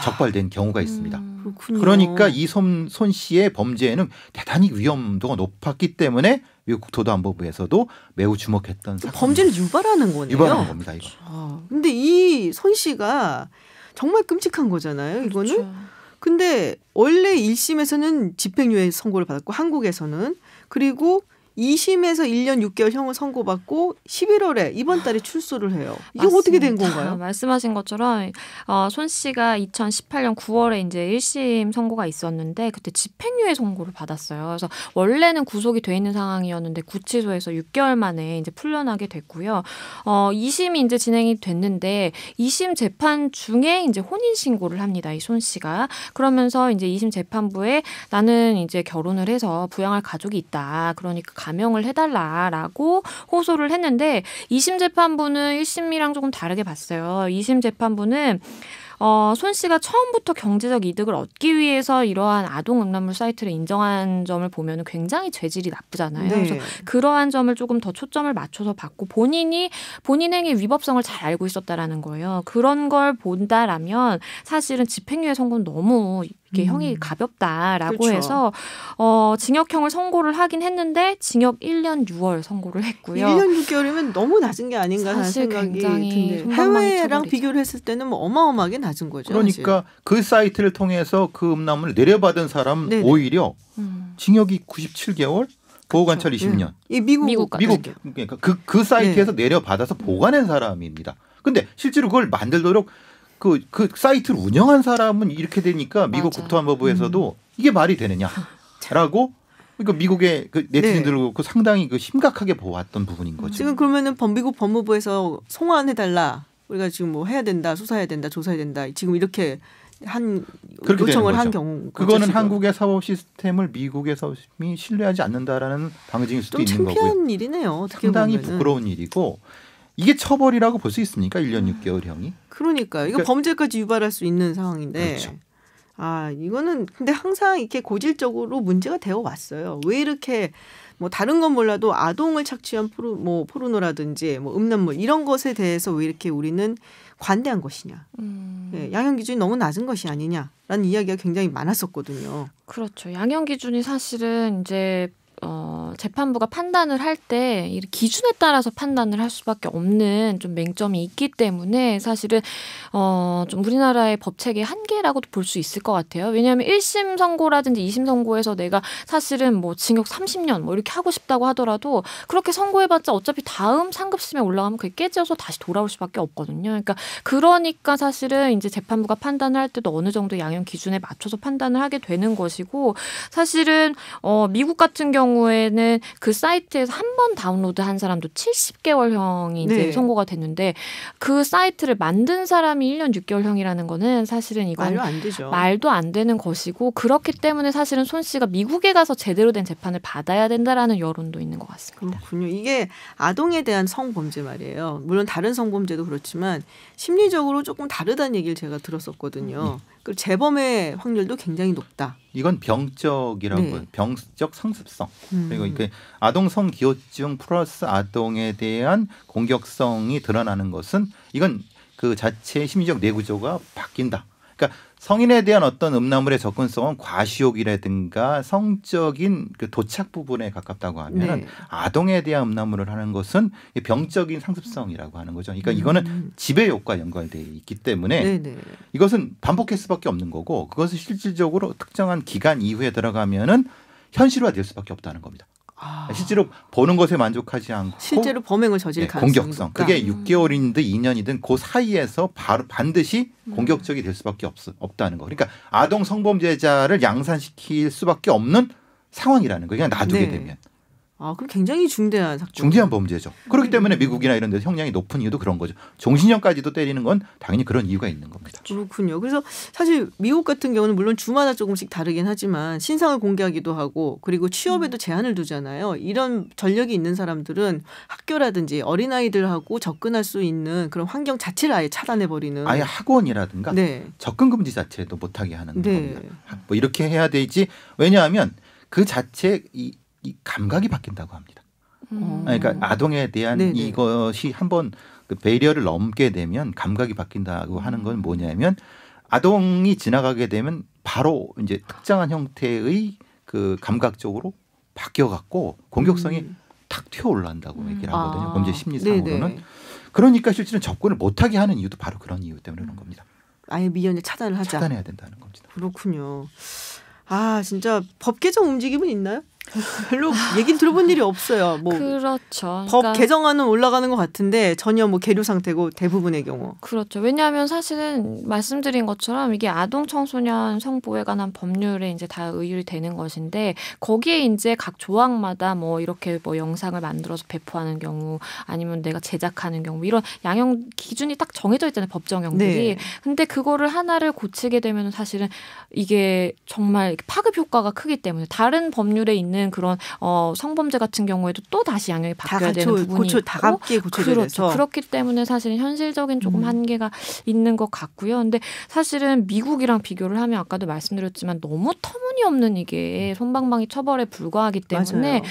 적발된 경우가 있습니다. 그렇군요. 그러니까 이 손 씨의 범죄에는 대단히 위험도가 높았기 때문에 미국 국토안보부에서도 매우 주목했던 사건. 범죄를 유발하는 거네요. 유발하는 겁니다. 이거. 근데 이 손 씨가 정말 끔찍한 거잖아요. 이거는. 그렇죠. 근데 원래 1심에서는 집행유예 선고를 받았고 한국에서는 그리고 2심에서 1년 6개월 형을 선고받고 11월에 이번 달에 출소를 해요. 이게 맞습니다. 어떻게 된 건가요? 말씀하신 것처럼 손 씨가 2018년 9월에 이제 1심 선고가 있었는데 그때 집행유예 선고를 받았어요. 그래서 원래는 구속이 돼 있는 상황이었는데 구치소에서 6개월 만에 이제 풀려나게 됐고요. 2심이 이제 진행이 됐는데 2심 재판 중에 이제 혼인 신고를 합니다. 이 손 씨가. 그러면서 이제 2심 재판부에 나는 이제 결혼을 해서 부양할 가족이 있다. 그러니까 감형을 해달라라고 호소를 했는데 2심 재판부는 1심이랑 조금 다르게 봤어요. 2심 재판부는 손 씨가 처음부터 경제적 이득을 얻기 위해서 이러한 아동 음란물 사이트를 인정한 점을 보면 굉장히 죄질이 나쁘잖아요. 네. 그래서 그러한 점을 조금 더 초점을 맞춰서 봤고 본인의 위법성을 잘 알고 있었다라는 거예요. 그런 걸 본다라면 사실은 집행유예 선고는 너무 이게 형이 가볍다라고 그렇죠. 해서 징역형을 선고를 하긴 했는데 징역 1년 6월 선고를 했고요. 1년 6개월이면 너무 낮은 게 아닌가 하는 사실 생각이 굉장히 드는데 손방망이 해외랑 쳐버리죠. 비교를 했을 때는 뭐 어마어마하게 낮은 거죠. 그러니까 그 사이트를 통해서 그 음란물을 내려받은 사람 네네. 오히려 징역이 97개월, 보호관찰 그렇죠. 20년. 이 미국 미국 그러니까 그 사이트에서 내려받아서 보관한 사람입니다. 근데 실제로 그걸 만들도록 그 사이트를 운영한 사람은 이렇게 되니까 미국 맞아요. 국토안보부에서도 이게 말이 되느냐라고 그러니까 미국의 그 네티즌들을 그렇고 상당히 그 심각하게 보았던 부분인 거죠. 지금 그러면은 미국 법무부에서 송환해달라. 우리가 지금 뭐 해야 된다, 수사해야 된다, 조사해야 된다. 지금 이렇게 그렇게 요청을 되는 한 거죠. 경우 그거는 지금. 한국의 사법 시스템을 미국의 사법이 신뢰하지 않는다라는 방증일 수도 좀 있는 거고요. 창피한 일이네요. 어떻게 상당히 보면은. 부끄러운 일이고 이게 처벌이라고 볼 수 있습니까? 1년 6개월형이. 그러니까요. 이거 그러니까- 범죄까지 유발할 수 있는 상황인데. 그렇죠. 이거는 근데 항상 이렇게 고질적으로 문제가 되어 왔어요. 왜 이렇게 뭐 다른 건 몰라도 아동을 착취한 포르노라든지 뭐 음란물 이런 것에 대해서 왜 이렇게 우리는 관대한 것이냐. 예, 양형 기준이 너무 낮은 것이 아니냐라는 이야기가 굉장히 많았었거든요. 그렇죠. 양형 기준이 사실은 이제 재판부가 판단을 할 때 이 기준에 따라서 판단을 할 수밖에 없는 좀 맹점이 있기 때문에 사실은 좀 우리나라의 법 체계의 한계라고도 볼 수 있을 것 같아요. 왜냐하면 1심 선고라든지 2심 선고에서 내가 사실은 뭐 징역 30년 뭐 이렇게 하고 싶다고 하더라도 그렇게 선고해봤자 어차피 다음 상급심에 올라가면 그게 깨져서 다시 돌아올 수밖에 없거든요. 그러니까 사실은 이제 재판부가 판단을 할 때도 어느 정도 양형 기준에 맞춰서 판단을 하게 되는 것이고 사실은 미국 같은 경우에는 그 사이트에서 한 번 다운로드한 사람도 70개월형이 이제 네. 선고가 됐는데 그 사이트를 만든 사람이 1년 6개월형이라는 거는 사실은 이건 말로 안 되죠. 말도 안 되는 것이고 그렇기 때문에 사실은 손 씨가 미국에 가서 제대로 된 재판을 받아야 된다라는 여론도 있는 것 같습니다. 그렇군요. 이게 아동에 대한 성범죄 말이에요. 물론 다른 성범죄도 그렇지만 심리적으로 조금 다르다는 얘기를 제가 들었었거든요. 그리고 재범의 확률도 굉장히 높다. 이건 병적이라고 네. 해요. 병적 상습성. 그리고 이게 아동 성기호증 플러스 아동에 대한 공격성이 드러나는 것은 이건 그 자체의 심리적 내구조가 바뀐다. 그러니까 성인에 대한 어떤 음란물의 접근성은 과시욕이라든가 성적인 그 도착 부분에 가깝다고 하면 네. 아동에 대한 음란물을 하는 것은 병적인 상습성이라고 하는 거죠. 그러니까 이거는 지배욕과 연관되어 있기 때문에 네네. 이것은 반복할 수밖에 없는 거고 그것을 실질적으로 특정한 기간 이후에 들어가면은 현실화될 수밖에 없다는 겁니다. 실제로 보는 것에 만족하지 않고 실제로 범행을 저질 가능성이 공격성. 높다. 그게 6개월이든 2년이든 그 사이에서 바로 반드시 공격적이 될 수밖에 없다는 거. 그러니까 아동 성범죄자를 양산시킬 수밖에 없는 상황이라는 거예요. 그냥 놔두게 네. 되면. 그럼 굉장히 중대한 사건. 중대한 범죄죠. 그렇기 때문에 미국이나 이런 데서 형량이 높은 이유도 그런 거죠. 종신형까지도 때리는 건 당연히 그런 이유가 있는 겁니다. 그렇군요. 그래서 사실 미국 같은 경우는 물론 주마다 조금씩 다르긴 하지만 신상을 공개하기도 하고 그리고 취업에도 제한을 두잖아요. 이런 전력이 있는 사람들은 학교라든지 어린아이들하고 접근할 수 있는 그런 환경 자체를 아예 차단해버리는. 아예 학원이라든가 네. 접근 금지 자체도 못하게 하는 네. 겁니다. 뭐 이렇게 해야 되지. 왜냐하면 그 자체 이 감각이 바뀐다고 합니다. 그러니까 아동에 대한 네네. 이것이 한번 그 배리어를 넘게 되면 감각이 바뀐다고 하는 건 뭐냐면 아동이 지나가게 되면 바로 이제 특정한 형태의 그 감각적으로 바뀌어갖고 공격성이 탁 튀어 올라온다고 얘기를 하거든요. 범죄 심리상으로는. 네네. 그러니까 실제로 접근을 못하게 하는 이유도 바로 그런 이유 때문에 그런 겁니다. 아예 미연에 차단을 하자. 차단해야 된다는 겁니다. 그렇군요. 진짜 법 개정 움직임은 있나요? 별로 얘기를 들어본 일이 없어요. 뭐 그렇죠. 법 그러니까 개정안은 올라가는 것 같은데 전혀 뭐 계류 상태고 대부분의 경우. 그렇죠. 왜냐하면 사실은 말씀드린 것처럼 이게 아동 청소년 성보호에 관한 법률에 이제 다 의율이 되는 것인데 거기에 이제 각 조항마다 뭐 이렇게 뭐 영상을 만들어서 배포하는 경우 아니면 내가 제작하는 경우 이런 양형 기준이 딱 정해져 있잖아요. 법 적용들이. 네. 근데 그거를 하나를 고치게 되면 사실은 이게 정말 파급 효과가 크기 때문에 다른 법률에 있는 그런 성범죄 같은 경우에도 또 다시 양형이 바뀌어야 되는 부분이 있고 다 함께 고쳐져야 그렇죠. 돼서. 그렇기 때문에 사실은 현실적인 조금 한계가 있는 것 같고요. 근데 사실은 미국이랑 비교를 하면 아까도 말씀드렸지만 너무 터무니없는 이게 솜방망이 처벌에 불과하기 때문에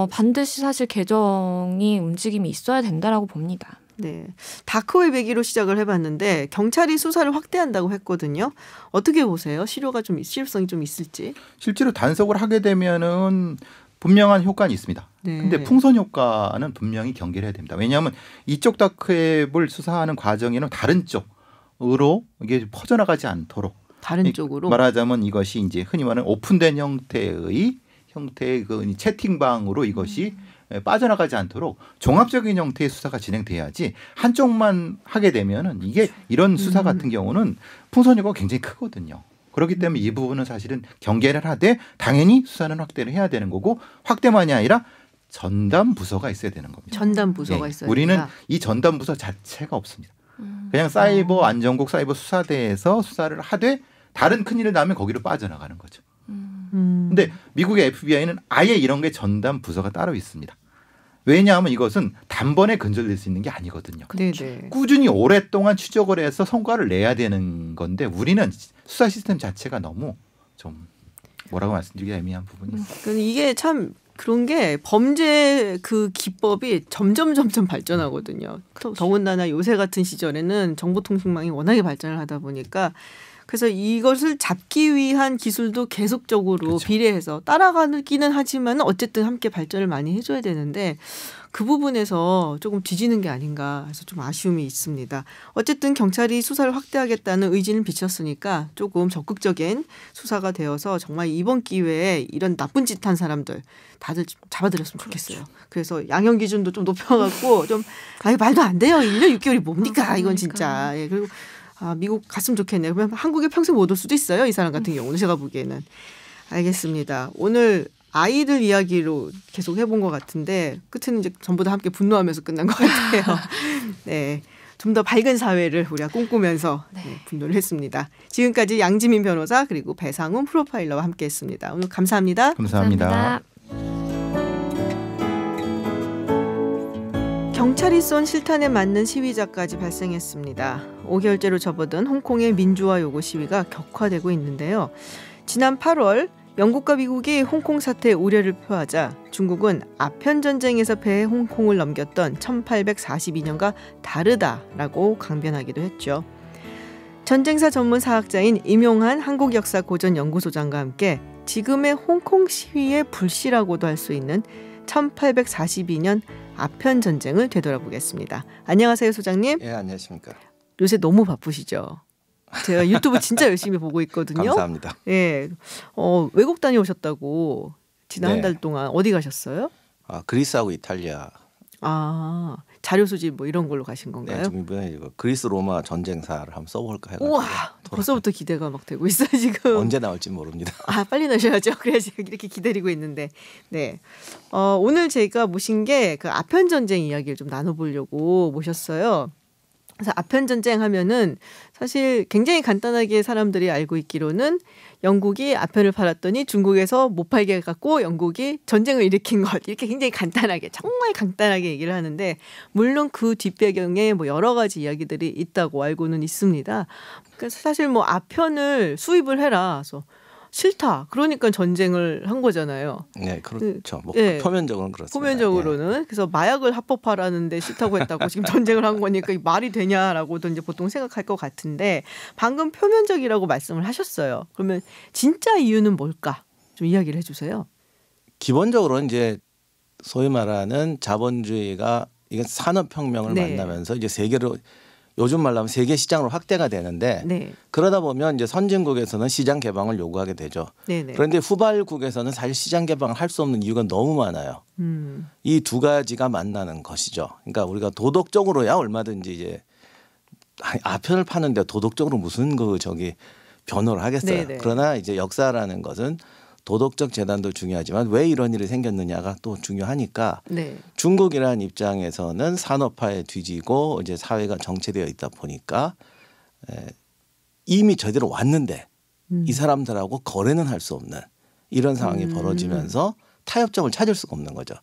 반드시 사실 개정이 움직임이 있어야 된다라고 봅니다. 네, 다크웹 얘기로 시작을 해봤는데 경찰이 수사를 확대한다고 했거든요. 어떻게 보세요? 실효성이 좀 있을지. 실제로 단속을 하게 되면은 분명한 효과는 있습니다. 네. 근데 풍선 효과는 분명히 경계를 해야 됩니다. 왜냐하면 이쪽 다크웹을 수사하는 과정에는 다른 쪽으로 이게 퍼져나가지 않도록 다른 쪽으로 말하자면 이것이 이제 흔히 말하는 오픈된 형태의 그 채팅방으로 이것이 빠져나가지 않도록 종합적인 형태의 수사가 진행돼야지 한쪽만 하게 되면은 이게 이런 수사 같은 경우는 풍선 효과가 굉장히 크거든요. 그렇기 때문에 이 부분은 사실은 경계를 하되 당연히 수사는 확대를 해야 되는 거고 확대만이 아니라 전담 부서가 있어야 되는 겁니다. 전담 부서가 있어야 우리는 된다. 이 전담 부서 자체가 없습니다. 그냥 사이버 안전국 사이버 수사대에서 수사를 하되 다른 큰일을 나면 거기로 빠져나가는 거죠. 근데 미국의 FBI는 아예 이런 게 전담 부서가 따로 있습니다. 왜냐하면 이것은 단번에 근절될 수 있는 게 아니거든요. 네네. 꾸준히 오랫동안 추적을 해서 성과를 내야 되는 건데 우리는 수사 시스템 자체가 너무 좀 뭐라고 말씀드리기 애매한 부분이 있어요. 그러니까 이게 참 그런 게 범죄 그 기법이 점점 발전하거든요. 더군다나 요새 같은 시절에는 정보통신망이 워낙에 발전을 하다 보니까 그래서 이것을 잡기 위한 기술도 계속적으로 그렇죠. 비례해서 따라가기는 하지만 어쨌든 함께 발전을 많이 해줘야 되는데 그 부분에서 조금 뒤지는 게 아닌가 해서 좀 아쉬움이 있습니다. 어쨌든 경찰이 수사를 확대하겠다는 의지는 비쳤으니까 조금 적극적인 수사가 되어서 정말 이번 기회에 이런 나쁜 짓 한 사람들 다들 잡아들였으면 좋겠어요. 그래서 양형 기준도 좀 높여갖고 좀 말도 안 돼요. 1년 6개월이 뭡니까 이건 진짜. 예, 그리고 미국 갔으면 좋겠네요. 그러면 한국에 평생 못 올 수도 있어요. 이 사람 같은 경우는 제가 보기에는. 알겠습니다. 오늘 아이들 이야기로 계속 해본 것 같은데 끝은 이제 전부 다 함께 분노하면서 끝난 것 같아요. 네, 좀 더 밝은 사회를 우리가 꿈꾸면서 분노를 했습니다. 지금까지 양지민 변호사 그리고 배상훈 프로파일러와 함께했습니다. 오늘 감사합니다. 감사합니다. 경찰이 쏜 실탄에 맞는 시위자까지 발생했습니다. 5개월째로 접어든 홍콩의 민주화 요구 시위가 격화되고 있는데요. 지난 8월 영국과 미국이 홍콩 사태에 우려를 표하자 중국은 아편 전쟁에서 패해 홍콩을 넘겼던 1842년과 다르다라고 강변하기도 했죠. 전쟁사 전문 사학자인 임용한 한국역사고전연구소장과 함께 지금의 홍콩 시위의 불씨라고도 할 수 있는 1842년 아편 전쟁을 되돌아보겠습니다. 안녕하세요, 소장님. 예, 안녕하십니까. 요새 너무 바쁘시죠? 제가 유튜브 진짜 열심히 보고 있거든요. 감사합니다. 예, 외국 다녀오셨다고 지난 한 달 동안 어디 가셨어요? 그리스하고 이탈리아. 자료 수집 뭐 이런 걸로 가신 건가요? 네, 지금 이번에 그리스 로마 전쟁사를 한번 써볼까 해가지고. 우와, 벌써부터 기대가 막 되고 있어요 지금. 언제 나올지 모릅니다. 빨리 나셔야죠. 그래야지 이렇게 기다리고 있는데. 네, 오늘 제가 모신 게 그 아편 전쟁 이야기를 좀 나눠보려고 모셨어요. 그래서 아편 전쟁 하면은 사실 굉장히 간단하게 사람들이 알고 있기로는 영국이 아편을 팔았더니 중국에서 못 팔게 해갖고 영국이 전쟁을 일으킨 것 이렇게 굉장히 간단하게 정말 간단하게 얘기를 하는데 물론 그 뒷배경에 뭐 여러 가지 이야기들이 있다고 알고는 있습니다. 그래서 사실 뭐 아편을 수입을 해라. 그래서 싫다. 그러니까 전쟁을 한 거잖아요. 네, 그렇죠. 뭐 네. 표면적으로는 그렇습니다. 표면적으로는. 네. 그래서 마약을 합법화라는데 싫다고 했다고 지금 전쟁을 한 거니까 말이 되냐라고도 이제 보통 생각할 것 같은데 방금 표면적이라고 말씀을 하셨어요. 그러면 진짜 이유는 뭘까? 좀 이야기를 해주세요. 기본적으로는 이제 소위 말하는 자본주의가 이게 산업혁명을 네. 만나면서 이제 세계로 요즘 말로 하면 세계 시장으로 확대가 되는데 네. 그러다 보면 이제 선진국에서는 시장 개방을 요구하게 되죠. 네네. 그런데 후발국에서는 사실 시장 개방을 할 수 없는 이유가 너무 많아요. 이 두 가지가 만나는 것이죠. 그러니까 우리가 도덕적으로야 얼마든지 이제 아편을 파는데 도덕적으로 무슨 변호를 하겠어요. 네네. 그러나 이제 역사라는 것은 도덕적 재단도 중요하지만 왜 이런 일이 생겼느냐가 또 중요하니까 네. 중국이라는 입장에서는 산업화에 뒤지고 이제 사회가 정체되어 있다 보니까 이미 저대로 왔는데 이 사람들하고 거래는 할 수 없는 이런 상황이 벌어지면서 타협점을 찾을 수가 없는 거죠.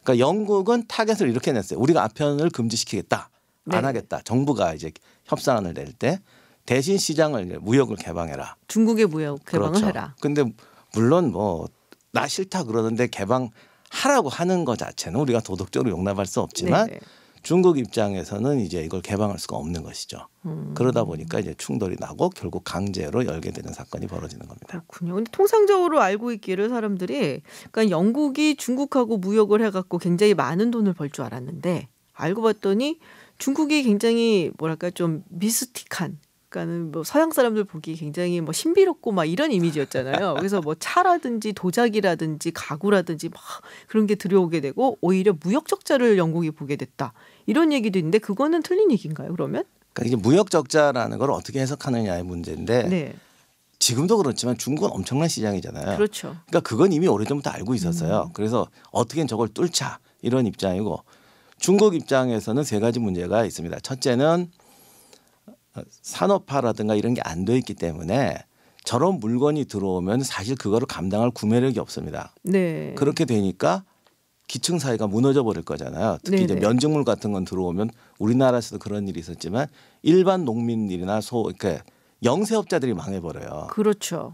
그러니까 영국은 타겟을 이렇게 냈어요. 우리가 아편을 금지시키겠다. 안 네. 하겠다. 정부가 이제 협상안을 낼 때 대신 시장을 무역을 개방해라. 중국의 무역 개방을 그렇죠. 해라. 근데 물론 뭐 나 싫다 그러는데 개방하라고 하는 것 자체는 우리가 도덕적으로 용납할 수 없지만 네네. 중국 입장에서는 이제 이걸 개방할 수가 없는 것이죠. 그러다 보니까 이제 충돌이 나고 결국 강제로 열게 되는 사건이 벌어지는 겁니다. 그렇군요. 근데 통상적으로 알고 있기를 사람들이 그러니까 영국이 중국하고 무역을 해갖고 굉장히 많은 돈을 벌 줄 알았는데 알고 봤더니 중국이 굉장히 뭐랄까 좀 미스틱한. 그러니까는 뭐 서양 사람들 보기 굉장히 뭐 신비롭고 막 이런 이미지였잖아요. 그래서 뭐 차라든지 도자기라든지 가구라든지 막 그런 게 들여오게 되고 오히려 무역 적자를 영국이 보게 됐다. 이런 얘기도 있는데 그거는 틀린 얘기인가요? 그러면? 그러니까 이게 무역 적자라는 걸 어떻게 해석하느냐의 문제인데 네. 지금도 그렇지만 중국은 엄청난 시장이잖아요. 그렇죠. 그러니까 그건 이미 오래전부터 알고 있었어요. 그래서 어떻게든 저걸 뚫자 이런 입장이고 중국 입장에서는 세 가지 문제가 있습니다. 첫째는 산업화라든가 이런 게 안 돼 있기 때문에 저런 물건이 들어오면 사실 그거를 감당할 구매력이 없습니다. 네. 그렇게 되니까 기층 사회가 무너져 버릴 거잖아요. 특히 이제 네네. 면직물 같은 건 들어오면 우리나라에서도 그런 일이 있었지만 일반 농민들이나 그러니까 영세업자들이 망해버려요. 그렇죠.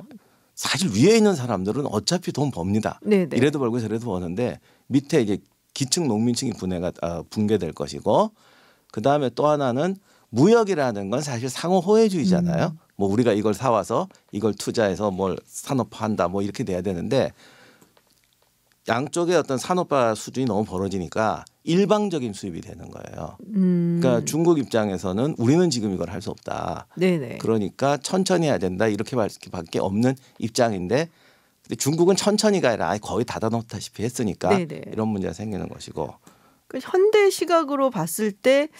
사실 위에 있는 사람들은 어차피 돈 법니다. 네네. 이래도 벌고 저래도 버는데 밑에 이제 기층 농민층이 붕괴될 것이고 그다음에 또 하나는 무역이라는 건 사실 상호 호혜주의잖아요. 뭐 우리가 이걸 사와서 이걸 투자해서 뭘 산업화한다 뭐 이렇게 돼야 되는데 양쪽의 어떤 산업화 수준이 너무 벌어지니까 일방적인 수입이 되는 거예요. 그러니까 중국 입장에서는 우리는 지금 이걸 할 수 없다. 네네. 그러니까 천천히 해야 된다 이렇게밖에 없는 입장인데 근데 중국은 천천히가 아니라 거의 닫아놓다시피 했으니까 네네. 이런 문제가 생기는 것이고 현대 시각으로 봤을 때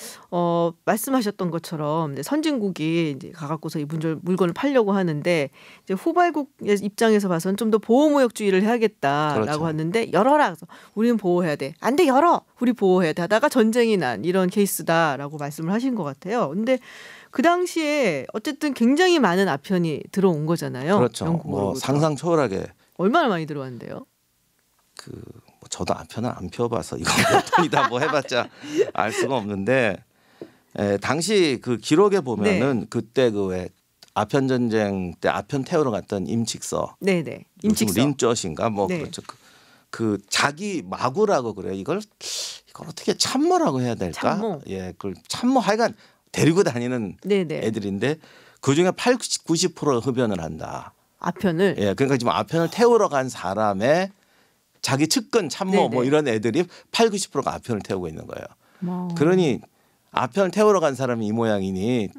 말씀하셨던 것처럼 이제 선진국이 이제 가갖고서 이 물건을 팔려고 하는데 이제 후발국 입장에서 봐서는 좀 더 보호무역주의를 해야겠다라고 그렇죠. 하는데 열어라. 그래서 우리는 보호해야 돼. 안 돼 열어. 우리 보호해야 돼. 하다가 전쟁이 난 이런 케이스다라고 말씀을 하신 것 같아요. 근데 그 당시에 어쨌든 굉장히 많은 아편이 들어온 거잖아요. 그렇죠. 뭐 영국으로부터. 상상 초월하게 얼마나 많이 들어왔는데요? 뭐 저도 아편을 안 펴봐서 이거 몇 돈이다 뭐 해봤자 알 수가 없는데 당시 그 기록에 보면은 그때 그 왜 아편 전쟁 때 아편 태우러 갔던 임칙서, 네네. 임칙서. 린쩌신가 뭐 네. 그렇죠. 그 자기 마구라고 그래요. 이걸 어떻게 참모라고 해야 될까? 참모. 예, 그걸 참모 하여간 데리고 다니는 네네. 애들인데 그 중에 80, 90% 흡연을 한다. 아편을. 예, 그러니까 지금 아편을 태우러 간 사람의 자기 측근 참모 네네. 뭐 이런 애들이 8, 90%가 아편을 태우고 있는 거예요. 뭐. 그러니 아편을 태우러 간 사람이 이 모양이니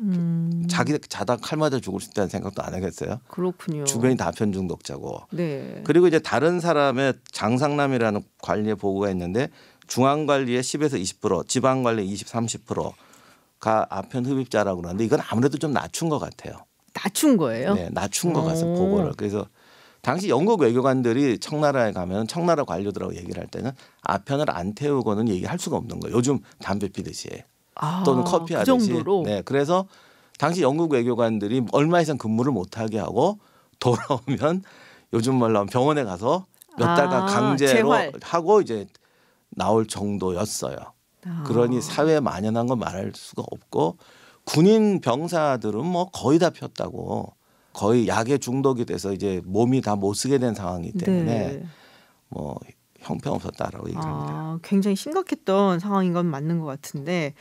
자기 자다 칼 맞아 죽을 수 있다는 생각도 안 하겠어요. 그렇군요. 주변이 다 아편 중독자고. 네. 그리고 이제 다른 사람의 장상남이라는 관리의 보고가 있는데 중앙관리의 10에서 20%, 지방관리 20, 30%가 아편 흡입자라고 그러는데 이건 아무래도 좀 낮춘 것 같아요. 낮춘 거예요? 네, 낮춘 것 같습니다. 보고를. 그래서 당시 영국 외교관들이 청나라에 가면 청나라 관료들하고 얘기를 할 때는 아편을 안 태우고는 얘기할 수가 없는 거예요. 요즘 담배 피듯이 또는 커피 그 하듯이. 정도로? 네, 그래서 당시 영국 외교관들이 얼마 이상 근무를 못하게 하고 돌아오면 요즘 말로 하면 병원에 가서 몇 달간 강제로 재활. 하고 이제 나올 정도였어요. 그러니 사회에 만연한 건 말할 수가 없고 군인 병사들은 뭐 거의 다 폈다고 거의 약에 중독이 돼서 이제 몸이 다 못 쓰게 된 상황이기 때문에 네. 뭐 형편없었다라고 얘기를 합니다. 굉장히 심각했던 상황인 건 맞는 것 같은데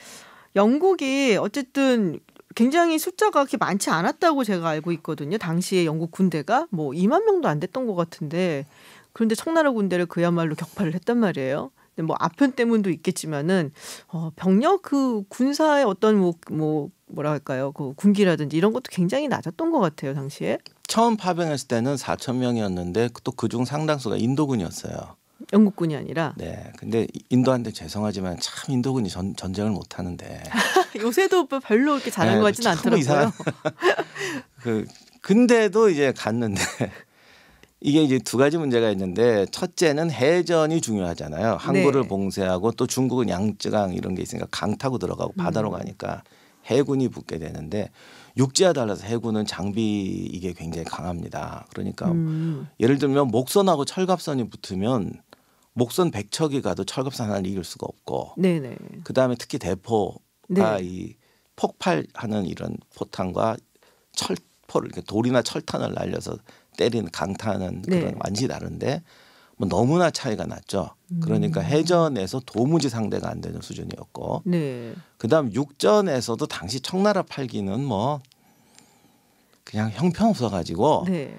영국이 어쨌든 굉장히 숫자가 그렇게 많지 않았다고 제가 알고 있거든요. 당시에 영국 군대가 뭐 2만 명도 안 됐던 것 같은데 그런데 청나라 군대를 그야말로 격파를 했단 말이에요. 근데 뭐 아편 때문도 있겠지만은 병력 그 군사의 어떤 뭐라 할까요? 그 군기라든지 이런 것도 굉장히 낮았던 것 같아요 당시에. 처음 파병했을 때는 4천 명이었는데 또 그중 상당수가 인도군이었어요. 영국군이 아니라. 네, 근데 인도한테 죄송하지만 참 인도군이 전쟁을 못 하는데. 요새도 별로 그렇게 잘한 것 같지는 않더라고요. 근데도 이제 갔는데 이게 이제 두 가지 문제가 있는데 첫째는 해전이 중요하잖아요. 항구를 네. 봉쇄하고 또 중국은 양쯔강 이런 게 있으니까 강 타고 들어가고 바다로 가니까 해군이 붙게 되는데 육지와 달라서 해군은 장비 이게 굉장히 강합니다. 그러니까 예를 들면 목선하고 철갑선이 붙으면 목선 100척이 가도 철갑선 하나를 이길 수가 없고 네네. 그다음에 특히 대포가 네. 이 폭발하는 이런 포탄과 철포를 이렇게 돌이나 철탄을 날려서 때리는 강타는 그런 네. 완전히 다른데 뭐 너무나 차이가 났죠. 그러니까 해전에서 도무지 상대가 안 되는 수준이었고 네. 그다음 육전에서도 당시 청나라 팔기는 뭐 그냥 형편없어 가지고 네.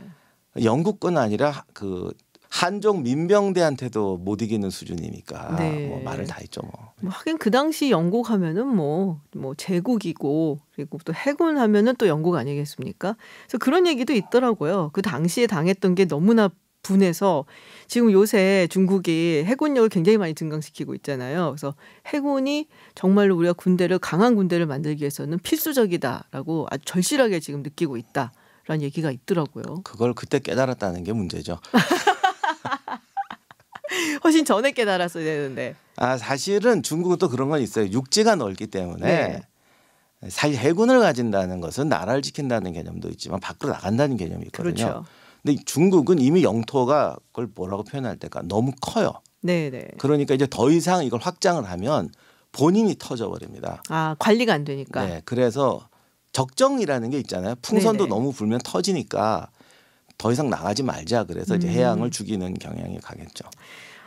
영국군 아니라 그 한족 민병대한테도 못 이기는 수준이니까 네. 뭐 말을 다 했죠 뭐. 뭐 하긴 그 당시 영국 하면은 뭐 제국이고 그리고 또 해군 하면은 또 영국 아니겠습니까? 그래서 그런 얘기도 있더라고요. 그 당시에 당했던 게 너무나 분해서 지금 요새 중국이 해군력을 굉장히 많이 증강시키고 있잖아요. 그래서 해군이 정말로 우리가 강한 군대를 만들기 위해서는 필수적이다라고 아주 절실하게 지금 느끼고 있다라는 얘기가 있더라고요. 그걸 그때 깨달았다는 게 문제죠. 훨씬 전에 깨달았어야 되는데. 사실은 중국은 또 그런 건 있어요. 육지가 넓기 때문에 네. 사실 해군을 가진다는 것은 나라를 지킨다는 개념도 있지만 밖으로 나간다는 개념이 있거든요. 그렇죠. 근데 중국은 이미 영토가 그걸 뭐라고 표현할 때가 너무 커요. 네네. 그러니까 이제 더 이상 이걸 확장을 하면 본인이 터져버립니다. 관리가 안 되니까. 네, 그래서 적정이라는 게 있잖아요. 풍선도 네네. 너무 불면 터지니까 더 이상 나가지 말자. 그래서 이제 해양을 죽이는 경향이 가겠죠.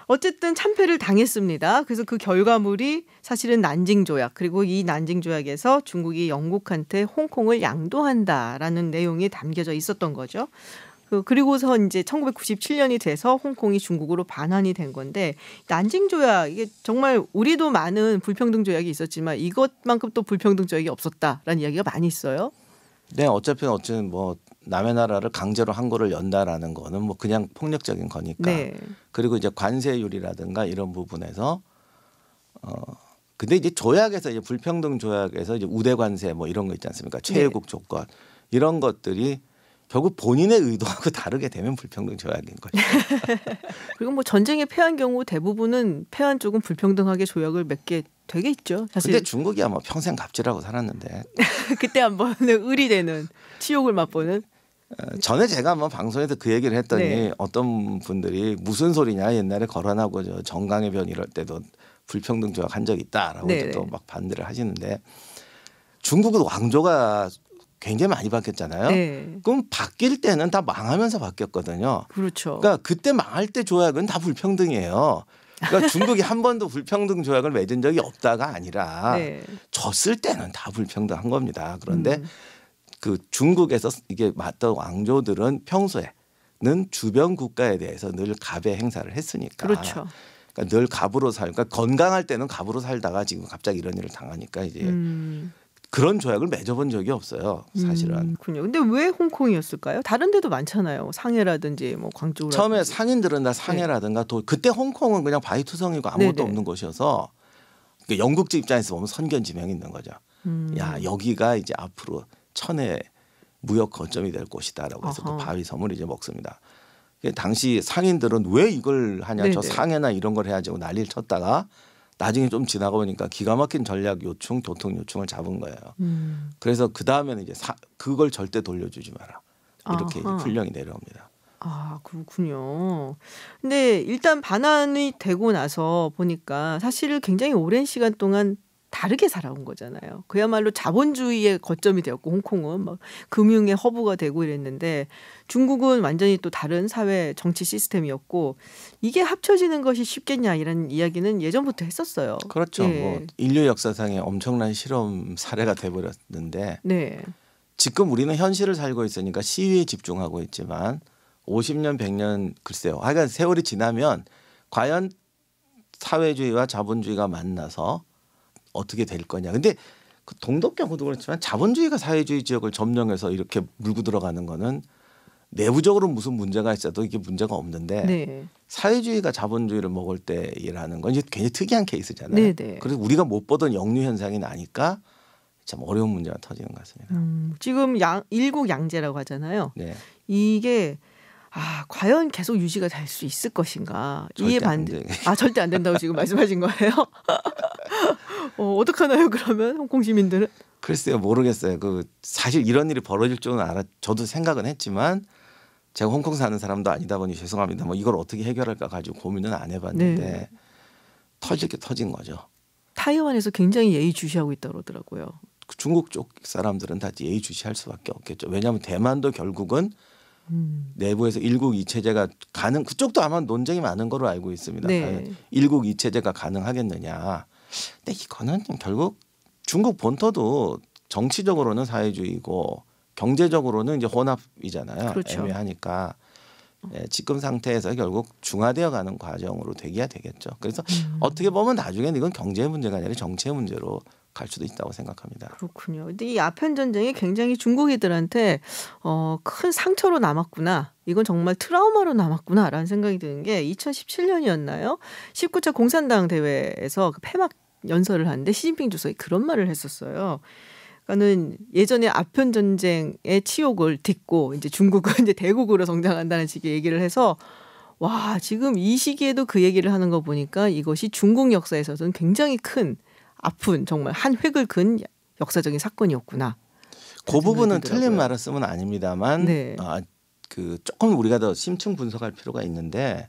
어쨌든 참패를 당했습니다. 그래서 그 결과물이 사실은 난징 조약 그리고 이 난징 조약에서 중국이 영국한테 홍콩을 양도한다라는 내용이 담겨져 있었던 거죠. 그리고서 이제 1997년이 돼서 홍콩이 중국으로 반환이 된 건데 난징 조약 이게 정말 우리도 많은 불평등 조약이 있었지만 이것만큼 또 불평등 조약이 없었다라는 이야기가 많이 있어요. 네, 어쨌든 뭐 남의 나라를 강제로 항구를 연다라는 거는 뭐 그냥 폭력적인 거니까. 네. 그리고 이제 관세율이라든가 이런 부분에서 근데 이제 조약에서 이제 불평등 조약에서 이제 우대 관세 뭐 이런 거 있지 않습니까? 최애국 조건 이런 것들이 결국 본인의 의도하고 다르게 되면 불평등 조약인 거죠. 그리고 뭐 전쟁에 패한 경우 대부분은 패한 쪽은 불평등하게 조약을 맺게 되겠죠. 사실. 근데 중국이야 뭐 평생 갑질하고 살았는데. 그때 한번 의리 되는 치욕을 맛보는. 전에 제가 한번 방송에서 그 얘기를 했더니 네. 어떤 분들이 무슨 소리냐 옛날에 거란하고 저 정강의 변 이럴 때도 불평등 조약 한 적 있다라고 네. 또 막 반대를 하시는데 중국은 왕조가 굉장히 많이 바뀌었잖아요. 네. 그럼 바뀔 때는 다 망하면서 바뀌었거든요. 그렇죠. 그러니까 그때 망할 때 조약은 다 불평등이에요. 그러니까 중국이 한 번도 불평등 조약을 맺은 적이 없다가 아니라 네. 졌을 때는 다 불평등한 겁니다. 그런데 그 중국에서 이게 맞던 왕조들은 평소에는 주변 국가에 대해서 늘 갑의 행사를 했으니까. 그렇죠. 그러니까 늘 갑으로 살니까 건강할 때는 갑으로 살다가 지금 갑자기 이런 일을 당하니까 이제 그런 조약을 맺어본 적이 없어요. 사실은. 그렇군요. 근데 왜 홍콩이었을까요? 다른 데도 많잖아요. 상해라든지 뭐 광주라든지. 처음에 상인들은 다 상해라든가 또 그때 홍콩은 그냥 바위투성이고 아무것도 네네. 없는 곳이어서 그러니까 영국제 입장에서 보면 선견지명이 있는 거죠. 야 여기가 이제 앞으로 천의 무역 거점이 될 곳이다라고 해서 그 아하. 바위섬을 이제 먹습니다. 당시 상인들은 왜 이걸 하냐 저 네네. 상해나 이런 걸 해야지 하고 난리를 쳤다가 나중에 좀 지나가 보니까 기가 막힌 전략 요충 교통 요충을 잡은 거예요. 그래서 그 다음에는 이제 그걸 절대 돌려주지 마라 이렇게 이제 아하. 풀령이 내려옵니다. 그렇군요. 근데 일단 반환이 되고 나서 보니까 사실 굉장히 오랜 시간 동안 다르게 살아온 거잖아요. 그야말로 자본주의의 거점이 되었고 홍콩은 막 금융의 허브가 되고 이랬는데 중국은 완전히 또 다른 사회 정치 시스템이었고 이게 합쳐지는 것이 쉽겠냐 이런 이야기는 예전부터 했었어요. 그렇죠. 예. 뭐 인류 역사상의 엄청난 실험 사례가 돼버렸는데 네. 지금 우리는 현실을 살고 있으니까 시위에 집중하고 있지만 50년, 100년 글쎄요. 하여간 세월이 지나면 과연 사회주의와 자본주의가 만나서 어떻게 될 거냐. 근데 그 동독경우도 그렇지만 자본주의가 사회주의 지역을 점령해서 이렇게 물고 들어가는 거는 내부적으로 무슨 문제가 있어도 이게 문제가 없는데 네. 사회주의가 자본주의를 먹을 때 일하는 건 이제 굉장히 특이한 케이스잖아요. 네, 네. 그래서 우리가 못 보던 역류 현상이 나니까 참 어려운 문제가 터지는 것 같습니다. 지금 일국양제라고 하잖아요. 네. 이게 과연 계속 유지가 될 수 있을 것인가? 이에 반대. 절대 안 된다고 지금 말씀하신 거예요? 어떡하나요 그러면 홍콩 시민들은? 글쎄요, 모르겠어요. 사실 이런 일이 벌어질 줄은 저도 생각은 했지만 제가 홍콩 사는 사람도 아니다 보니 죄송합니다. 뭐 이걸 어떻게 해결할까 가지고 고민은 안 해봤는데 네. 터질 게 터진 거죠. 타이완에서 굉장히 예의주시하고 있다고 그러더라고요. 중국 쪽 사람들은 다 예의주시할 수밖에 없겠죠. 왜냐하면 대만도 결국은 내부에서 일국 이체제가 그쪽도 아마 논쟁이 많은 거로 알고 있습니다. 네. 일국 이체제가 가능하겠느냐. 근데 이거는 결국 중국 본토도 정치적으로는 사회주의고 경제적으로는 이제 혼합이잖아요. 그렇죠. 애매하니까 지금 상태에서 결국 중화되어 가는 과정으로 되기야 되겠죠. 그래서 어떻게 보면 나중에는 이건 경제 문제가 아니라 정치의 문제로 갈 수도 있다고 생각합니다. 그렇군요. 근데 이 아편 전쟁이 굉장히 중국인들한테 큰 상처로 남았구나. 이건 정말 트라우마로 남았구나라는 생각이 드는 게 2017년이었나요? 19차 공산당 대회에서 폐막 연설을 하는데 시진핑 주석이 그런 말을 했었어요. 그러니까는 예전에 아편 전쟁의 치욕을 딛고 이제 중국은 이제 대국으로 성장한다는 식의 얘기를 해서 와, 지금 이 시기에도 그 얘기를 하는 거 보니까 이것이 중국 역사에서는 굉장히 큰 아픈 정말 한 획을 그은 역사적인 사건이었구나. 그 부분은 틀린 말을 쓰면 아닙니다만 네. 조금 우리가 더 심층 분석할 필요가 있는데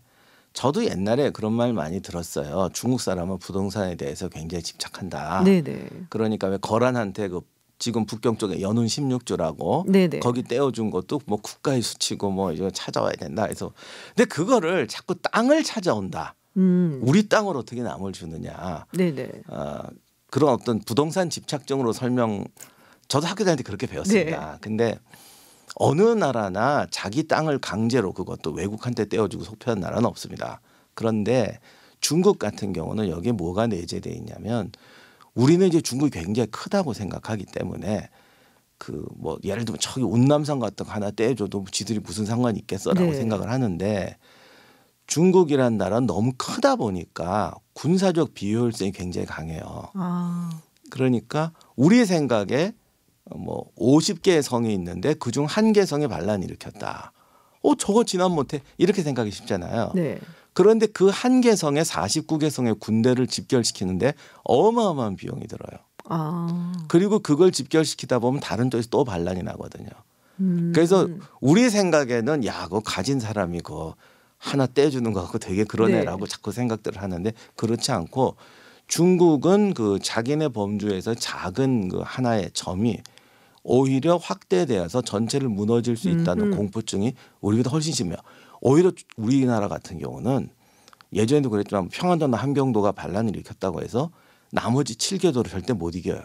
저도 옛날에 그런 말 많이 들었어요. 중국 사람은 부동산에 대해서 굉장히 집착한다. 네네. 그러니까 왜 거란한테 지금 북경 쪽에 연운 16조라고 네네. 거기 떼어준 것도 뭐 국가의 수치고 뭐 이거 찾아와야 된다 해서 근데 그거를 자꾸 땅을 찾아온다. 우리 땅을 어떻게 남을 주느냐. 네네. 그런 어떤 부동산 집착증으로 저도 학교 다닐 때 그렇게 배웠습니다. 네. 근데 어느 나라나 자기 땅을 강제로 그것도 외국한테 떼어주고 속편한 나라는 없습니다. 그런데 중국 같은 경우는 여기에 뭐가 내재되어 있냐면 우리는 이제 중국이 굉장히 크다고 생각하기 때문에 뭐 예를 들면 저기 운남산 같은 거 하나 떼줘도 지들이 무슨 상관이 있겠어라고 네. 생각을 하는데 중국이란 나라는 너무 크다 보니까 군사적 비효율성이 굉장히 강해요. 그러니까 우리 생각에 뭐 50개의 성이 있는데 그중 1개 성에 반란을 일으켰다. 저거 진압 못해 이렇게 생각이 쉽잖아요. 네. 그런데 그 1개 성에 49개 성의 군대를 집결시키는데 어마어마한 비용이 들어요. 그리고 그걸 집결시키다 보면 다른 쪽에서 또 반란이 나거든요. 그래서 우리 생각에는 그거 가진 사람이 하나 떼주는 거 같고 되게 그러네라고 네. 자꾸 생각들을 하는데 그렇지 않고 중국은 자기네 범주에서 작은 하나의 점이 오히려 확대되어서 전체를 무너질 수 있다는 공포증이 우리보다 훨씬 심해요. 오히려 우리나라 같은 경우는 예전에도 그랬지만 평안도나 함경도가 반란을 일으켰다고 해서 나머지 7개도를 절대 못 이겨요.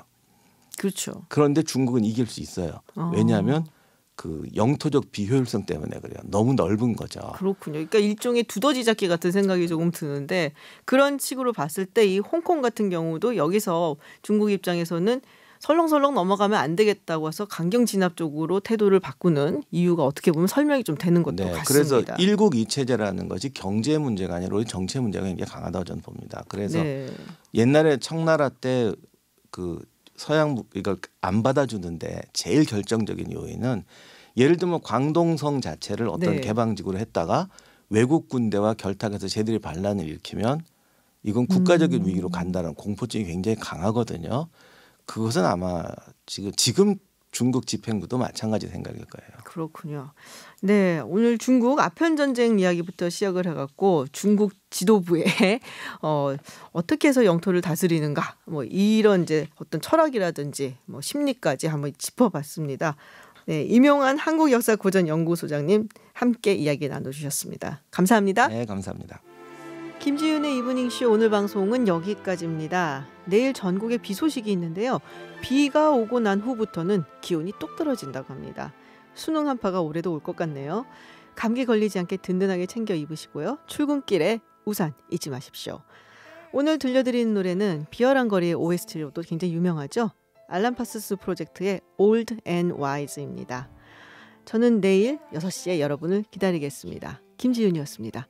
그렇죠. 그런데 중국은 이길 수 있어요. 왜냐하면 영토적 비효율성 때문에 그래요. 너무 넓은 거죠. 그렇군요. 그러니까 일종의 두더지 잡기 같은 생각이 조금 드는데 그런 식으로 봤을 때 이 홍콩 같은 경우도 여기서 중국 입장에서는 설렁설렁 넘어가면 안 되겠다고 해서 강경 진압 쪽으로 태도를 바꾸는 이유가 어떻게 보면 설명이 좀 되는 것도 같습니다. 그래서 일국 이체제라는 것이 경제 문제가 아니라 우리 정치 문제가 굉장히 강하다고 저는 봅니다. 그래서 옛날에 청나라 때 서양 이걸 안 받아주는데 제일 결정적인 요인은 예를 들면 광동성 자체를 어떤 개방지구로 했다가 외국 군대와 결탁해서 쟤들이 반란을 일으키면 이건 국가적인 위기로 간다는 공포증이 굉장히 강하거든요. 그것은 아마 지금 중국 집행부도 마찬가지 생각일 거예요. 그렇군요. 네, 오늘 중국 아편 전쟁 이야기부터 시작을 해갖고 중국 지도부에 어떻게 해서 영토를 다스리는가, 뭐 이런 이제 어떤 철학이라든지 뭐 심리까지 한번 짚어봤습니다. 네, 임용환 한국역사고전연구소장님 함께 이야기 나눠주셨습니다. 감사합니다. 네, 감사합니다. 김지윤의 이브닝쇼 오늘 방송은 여기까지입니다. 내일 전국에 비 소식이 있는데요. 비가 오고 난 후부터는 기온이 뚝 떨어진다고 합니다. 수능 한파가 올해도 올 것 같네요. 감기 걸리지 않게 든든하게 챙겨 입으시고요. 출근길에 우산 잊지 마십시오. 오늘 들려드리는 노래는 비열한 거리의 OST로도 굉장히 유명하죠. 알람 파스스 프로젝트의 Old and Wise입니다. 저는 내일 6시에 여러분을 기다리겠습니다. 김지윤이었습니다.